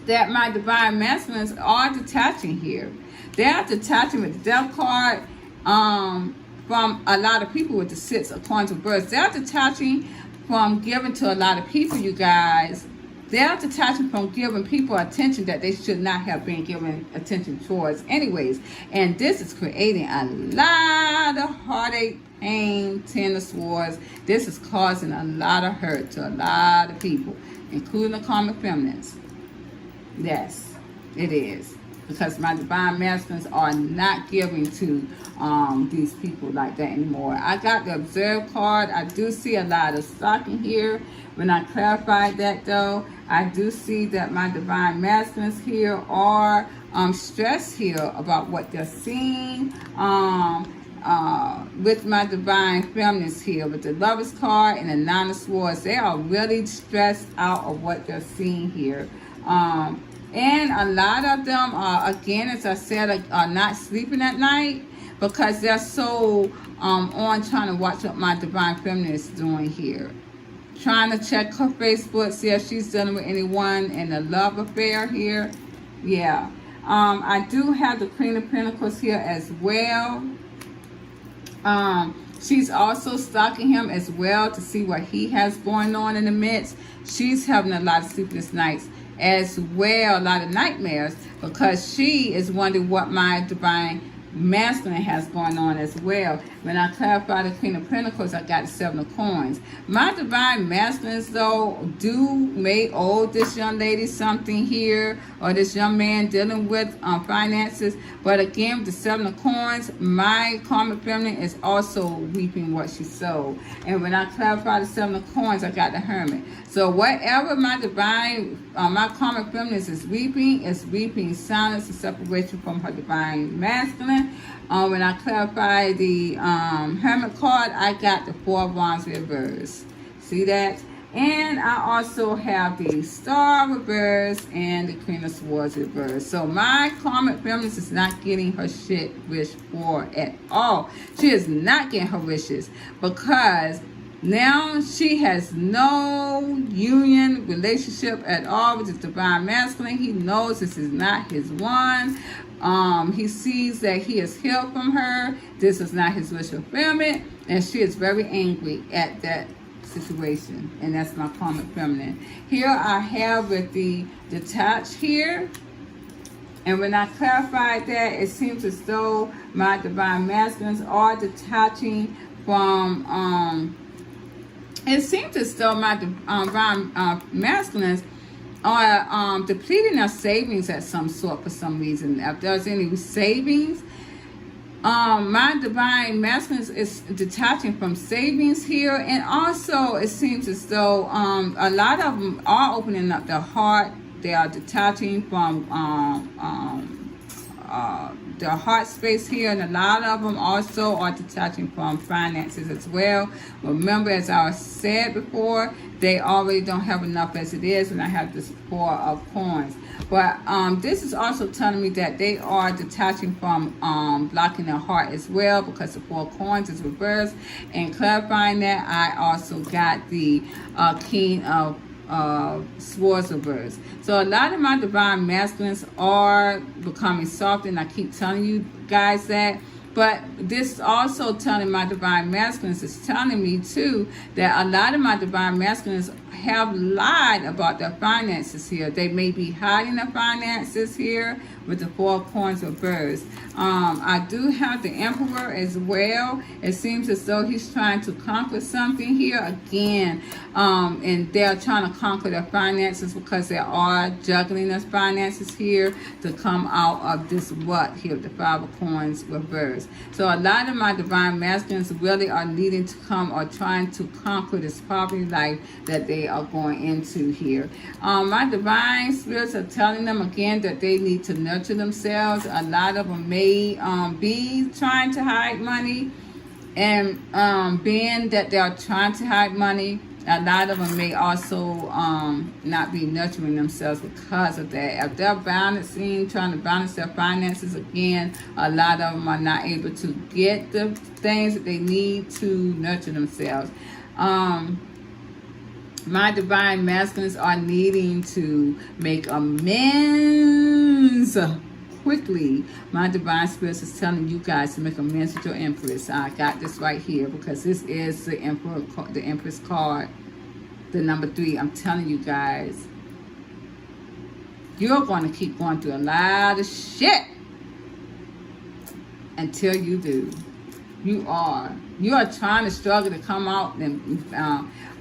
that my divine masculines are detaching here. They're detaching with the death card from a lot of people with the 6 of coins reversed. They're detaching from giving to a lot of people, you guys. They're detaching from giving people attention that they should not have been given attention towards anyways. And this is creating a lot of heartache, pain, 10 of swords. This is causing a lot of hurt to a lot of people, including the karmic feminists. Yes, it is. Because my divine masculines are not giving to these people like that anymore. I got the observe card. I do see a lot of stalking here. When I clarified that though, I do see that my divine masculines here are stressed here about what they're seeing. With my divine feminists here, with the Lovers card and the 9 of Swords, they are really stressed out of what they're seeing here. And a lot of them are, again, as I said, are not sleeping at night because they're so on trying to watch what my divine feminine is doing here. Trying to check her Facebook, see if she's dealing with anyone in a love affair here. Yeah. I do have the Queen of Pentacles here as well. She's also stalking him as well to see what he has going on in the midst. She's having a lot of sleepless nights as well, a lot of nightmares, because she is wondering what my divine masculine has going on as well. When I clarify the Queen of Pentacles, I got the 7 of Coins. My divine masculines, though, may owe this young lady something here, or this young man dealing with finances. But again, with the 7 of Coins, my karmic feminine is also reaping what she sowed. And when I clarify the 7 of Coins, I got the Hermit. So whatever my divine, my karmic feminine is reaping silence and separation from her divine masculine. When I clarify the Hermit card, I got the 4 of Wands reverse. See that? And I also have the Star reverse and the Queen of Swords reverse. So my karmic feminist is not getting her shit wished for at all. She is not getting her wishes because now she has no union relationship at all with the divine masculine. He knows this is not his one. He sees that he is healed from her. This is not his wish fulfillment. And she is very angry at that situation. And that's my karmic feminine. Here I have with the detached here. And when I clarified that, it seems as though my divine masculines are detaching from... it seems as though my divine masculines are depleting their savings at some sort for some reason. If there's any savings, my divine masculine is detaching from savings here. And also it seems as though a lot of them are opening up their heart. They are detaching from their heart space here, and a lot of them also are detaching from finances as well. Remember, as I said before, they already don't have enough as it is, and I have this 4 of Coins. But this is also telling me that they are detaching from blocking their heart as well, because the 4 of Coins is reversed. And clarifying that, I also got the King of Swords reverse. So a lot of my divine masculines are becoming soft, and I keep telling you guys that. But this is also telling my divine masculines, is telling me too that a lot of my divine masculines have lied about their finances here. They may be hiding their finances here with the 4 of Coins reversed. I do have the Emperor as well. It seems as though he's trying to conquer something here again. And they're trying to conquer their finances because they are juggling their finances here to come out of this rut here, the 5 of Coins reversed. So a lot of my divine masculines really are needing to come or trying to conquer this poverty life that they they are going into here. My divine spirits are telling them again that they need to nurture themselves. A lot of them may be trying to hide money, and being that they are trying to hide money, a lot of them may also not be nurturing themselves because of that. If they're trying to balance their finances again, a lot of them are not able to get the things that they need to nurture themselves. My divine masculines are needing to make amends quickly. My divine spirits is telling you guys to make amends with your Empress. I got this right here because this is the Empress card, the number 3. I'm telling you guys, you're going to keep going through a lot of shit until you do. You are trying to struggle to come out and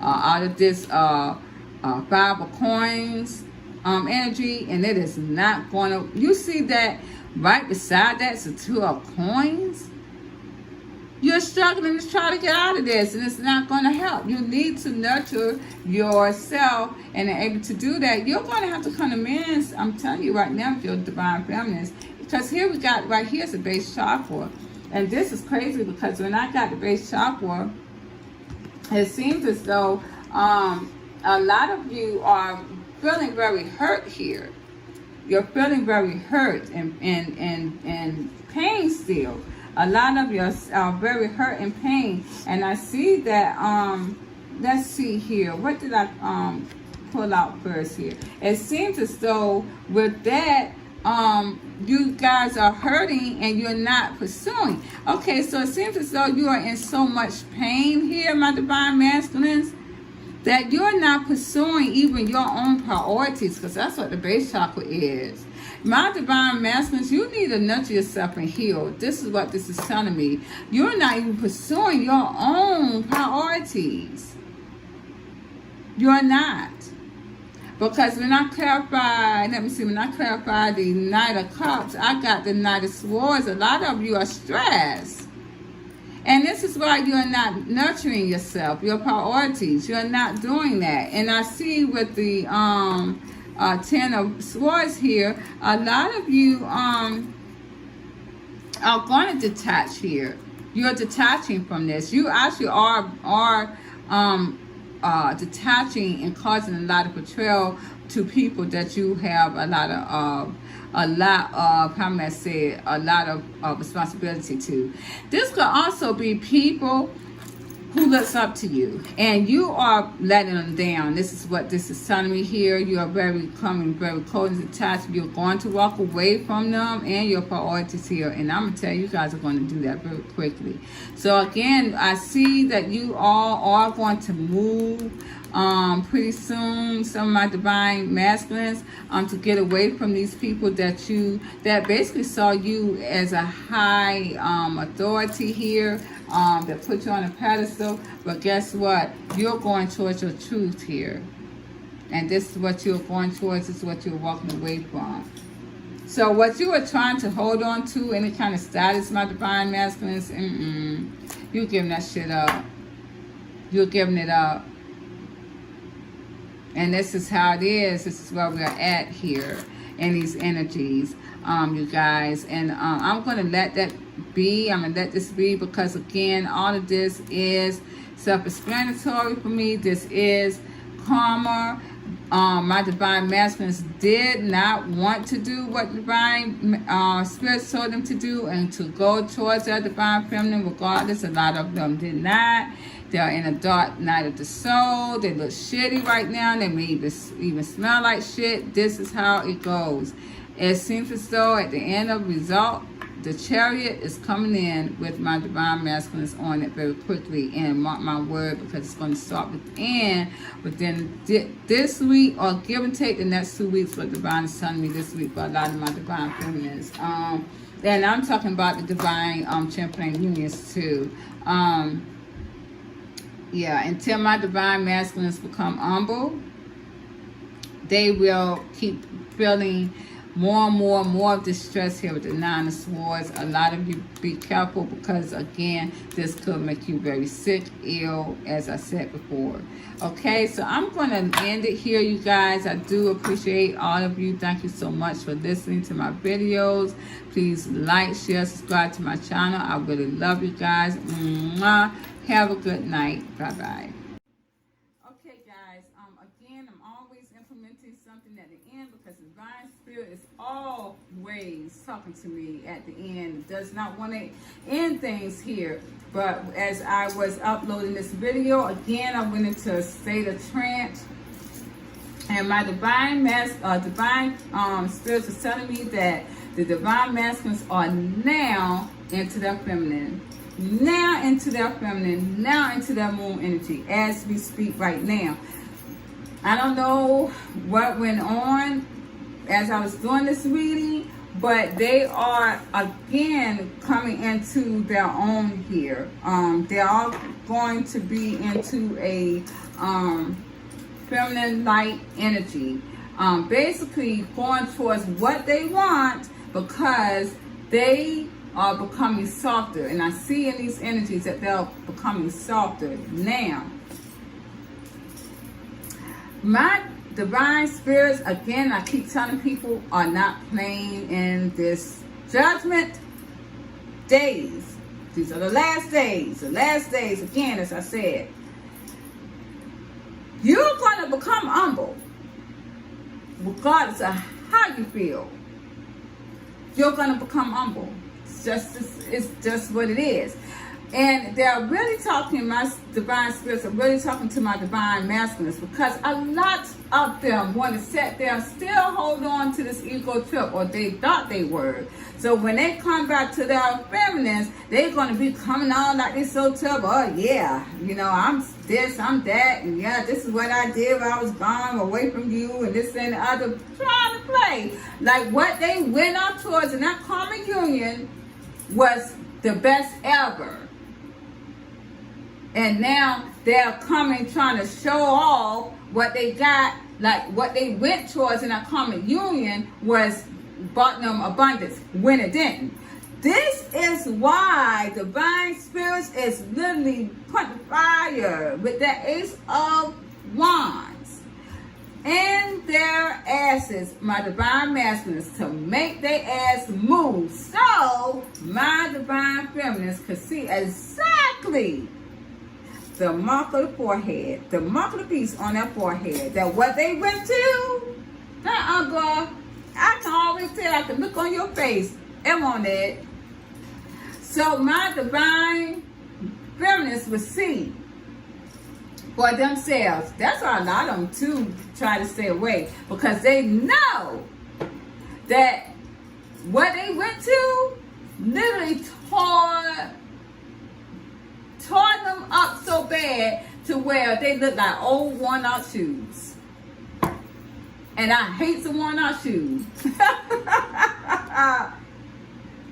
out of this 5 of coins energy, and it is not going to. You see that right beside that's the 2 of coins. You're struggling to try to get out of this, and it's not going to help. You need to nurture yourself, and able to do that, you're going to have to come to amends. I'm telling you right now, with your divine feminines, because here we got right here's the base chakra, and this is crazy because when I got the base chakra, it seems as though a lot of you are feeling very hurt here. You're feeling very hurt and pain still. A lot of you are very hurt and pain. And I see that, let's see here. What did I pull out first here? It seems as though with that, you guys are hurting and you're not pursuing. Okay, so it seems as though you are in so much pain here, my divine masculines, that you're not pursuing even your own priorities, because that's what the base chakra is. My divine masculines, you need to nurture yourself and heal. This is what this is telling me. You're not even pursuing your own priorities. You're not. Because when I clarify, when I clarify the Knight of Cups, I got the Knight of Swords. A lot of you are stressed. And this is why you're not nurturing yourself, your priorities. You're not doing that. And I see with the 10 of Swords here, a lot of you are going to detach here. You're detaching from this. You actually are detaching and causing a lot of betrayal to people that you have a lot of responsibility to. This could also be people who looks up to you and you are letting them down. This is what this is telling me here. You are becoming very cold and detached. You're going to walk away from them and your priorities here, and I'm gonna tell you, you guys are going to do that very quickly. So again, I see that you all are going to move pretty soon, some of my divine masculines, to get away from these people that basically saw you as a high authority here, that put you on a pedestal. But guess what? You're going towards your truth here. And this is what you're going towards, this is what you're walking away from. So what you are trying to hold on to, any kind of status, my divine masculines, you're giving that shit up. You're giving it up. And this is how it is. This is where we're at here in these energies, you guys. And I'm going to let that be. I'm going to let this be because, again, all of this is self-explanatory for me. This is karma. My divine masculines did not want to do what divine spirits told them to do and to go towards their divine feminine regardless. A lot of them did not. They're in a dark night of the soul. They look shitty right now. They may even smell like shit. This is how it goes. It seems as though at the end of the result, the chariot is coming in with my divine masculines on it very quickly. And mark my word, because it's going to start within this week, or give and take the next 2 weeks. What divine is telling me this week for a lot of my divine feminines. And I'm talking about the divine champlain unions too. Yeah, until my divine masculines become humble, they will keep feeling more of the stress here with the Nine of Swords. A lot of you be careful because, again, this could make you very sick, ill, as I said before. Okay, so I'm going to end it here, you guys. I do appreciate all of you. Thank you so much for listening to my videos. Please like, share, subscribe to my channel. I really love you guys. Mwah. Have a good night. Bye-bye. Okay, guys. Again, I'm always implementing something at the end because the Divine Spirit is always talking to me at the end. It does not want to end things here. But as I was uploading this video, again, I went into a state of trance. And my divine spirits are telling me that the divine masculines are now into their feminine. Now into their feminine. Now into their moon energy as we speak right now. I don't know what went on as I was doing this reading, but they are again coming into their own here. They are going to be into a feminine light energy. Basically going towards what they want because they are becoming softer. And I see in these energies that they're becoming softer now. My divine spirits, again, I keep telling people, are not playing in this judgment days. These are the last days. The last days, again, as I said. You're going to become humble. Regardless of how you feel. You're going to become humble. It's just what it is. And they're really talking, my divine spirits are really talking to my divine masculines because a lot of them want to sit there and still hold on to this ego trip, or they thought they were. So when they come back to their feminines, they're going to be coming on like this so tough. Oh yeah, you know, I'm this, I'm that, and yeah, this is what I did when I was gone away from you, and this and the other, trying to play. Like what they went up towards in that karmic union was the best ever. And now they're coming trying to show off what they got, like what they went towards in a common union was brought them abundance when it didn't. This is why divine spirits is literally putting fire with the Ace of Wands in their asses, my divine masculines, to make their ass move. So my divine feminines could see exactly the mark of the forehead, the mark of the beast on their forehead, that what they went to, girl, I can always tell, I can look on your face, and on it. So my divine feminists will see for themselves. That's why a lot of them too try to stay away, because they know that what they went to literally tore them up so bad to where they look like old worn out shoes. And I hate some worn out shoes.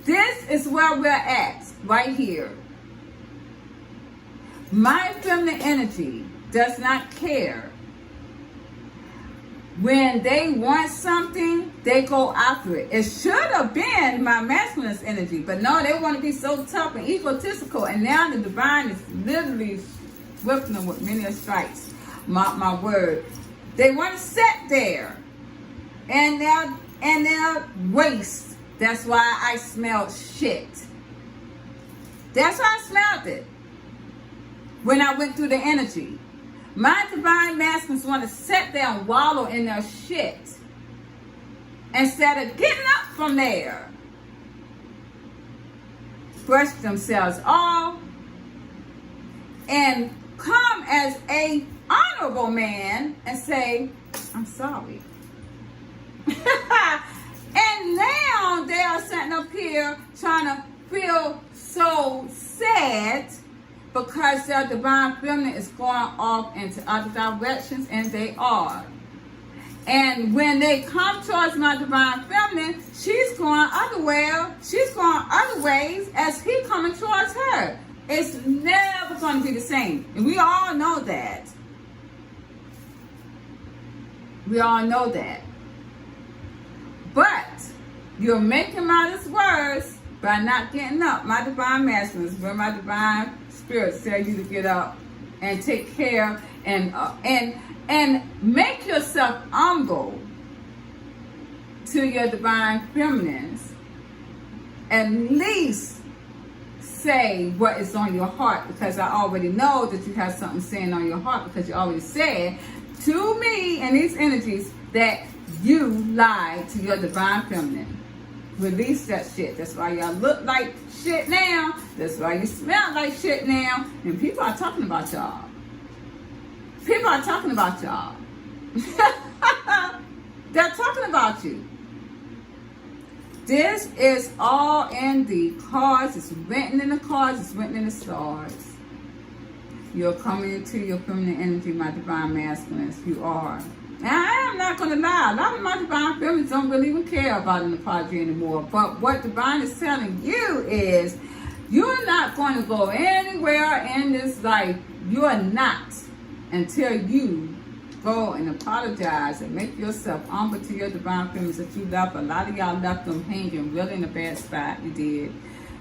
This is where we're at right here. My feminine energy does not care. When they want something, they go after it. It should have been my masculine energy, but no, they want to be so tough and egotistical. And now the divine is literally whipping them with many strikes. My word. They want to sit there, and they'll waste. That's why I smelled shit. That's why I smelled it when I went through the energy. My divine masculines want to sit there and wallow in their shit instead of getting up from there. Brush themselves off and come as a honorable man and say, I'm sorry. And now they are sitting up here trying to feel so sad because their divine feminine is going off into other directions, and they are. And when they come towards my divine feminine, she's going otherwhere. She's going other ways as he coming towards her. It's never going to be the same. And we all know that. We all know that. But you're making matters worse by not getting up. My divine masculines, where my divine spirits tell you to get up and take care and make yourself humble to your divine feminines. At least say what is on your heart, because I already know that you have something saying on your heart, because you already said to me and these energies that you lied to your divine feminine. Release that shit. That's why y'all look like shit now. That's why you smell like shit now. And people are talking about y'all. People are talking about y'all. They're talking about you. This is all in the cards. It's written in the cards. It's written in the stars. You're coming into your feminine energy, my divine masculines. You are. And I am not going to lie. A lot of my divine feminines don't really even care about an apology anymore. But what divine is telling you is you're not going to go anywhere in this life. You are not, until you go and apologize and make yourself humble to your divine feminines that you left. A lot of y'all left them hanging really in a bad spot. You did.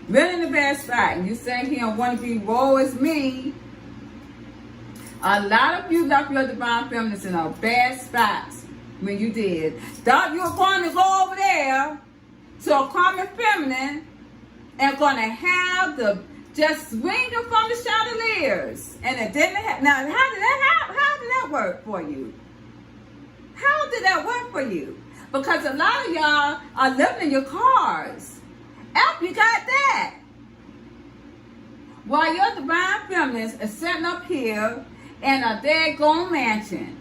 Really in a bad spot. And you sit here and want to be woe is me. A lot of you left your divine feminines in a bad spot when you did. Thought you were going to go over there to a karmic feminine and going to have the just swinging from the chandeliers. And it didn't happen. Now, how did that work for you? How did that work for you? Because a lot of y'all are living in your cars. After you got that. While your divine feminines are sitting up here in a daggone mansion.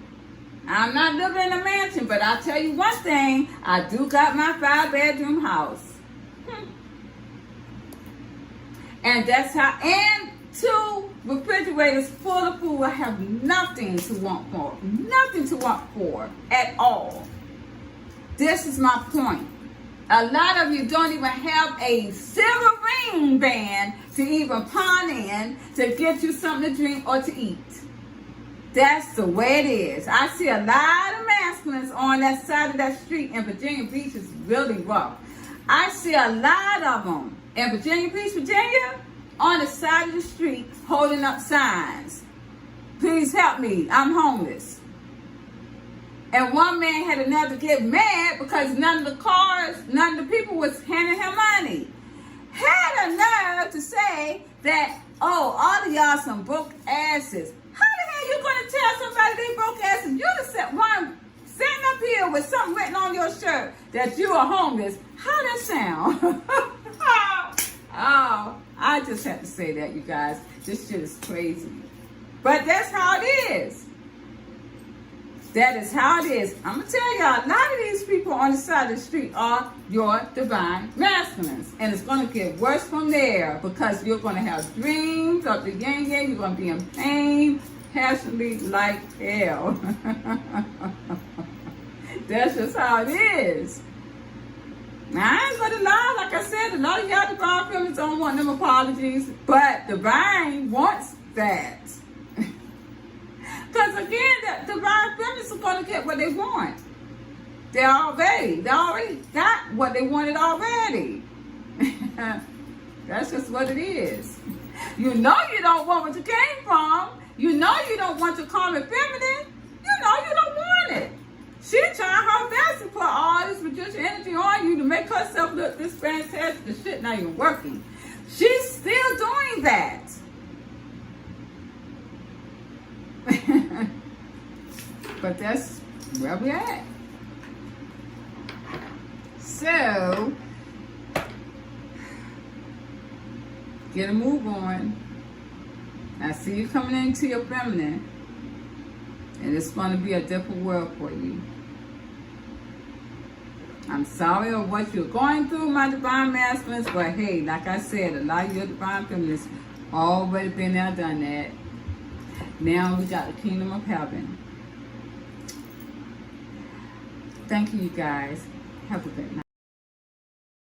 I'm not living in a mansion, but I'll tell you one thing. I do got my 5-bedroom house. And that's how, and 2 refrigerators full of food. I have nothing to want for. Nothing to want for at all. This is my point. A lot of you don't even have a silver ring band to even pawn in to get you something to drink or to eat. That's the way it is. I see a lot of masculines on that side of that street in Virginia Beach. Is really rough. I see a lot of them in Virginia Beach, Virginia, on the side of the street holding up signs. Please help me. I'm homeless. And one man had another get mad because none of the people was handing him money. Had a nerve to say that, oh, all of y'all some broke asses. How the hell you going to tell somebody they broke asses? You the one sitting up here with something written on your shirt that you are homeless. How that sound? Oh, I just have to say that, you guys. This shit is crazy. But that's how it is. That is how it is. I'm going to tell y'all, a lot of these people on the side of the street are your divine masculines. And it's going to get worse from there because you're going to have dreams of the yang-yang. You're going to be in pain, passionately like hell. That's just how it is. Now, I ain't going to lie. Like I said, a lot of y'all divine feminines don't want them apologies. But divine wants that. Because again, the divine feminists are going to get what they want. They already got what they wanted already. That's just what it is. You know you don't want what you came from. You know you don't want your karmic feminine. You know you don't want it. She trying her best to put all this magician energy on you to make herself look this fantastic. The shit not even working. She's still doing that. But that's where we're at. So, get a move on. I see you coming into your feminine. And it's going to be a different world for you. I'm sorry of what you're going through, my divine masculines. But hey, like I said, a lot of your divine feminists already been there, done that. Now we got the kingdom of heaven. Thank you, you guys. Have a good night.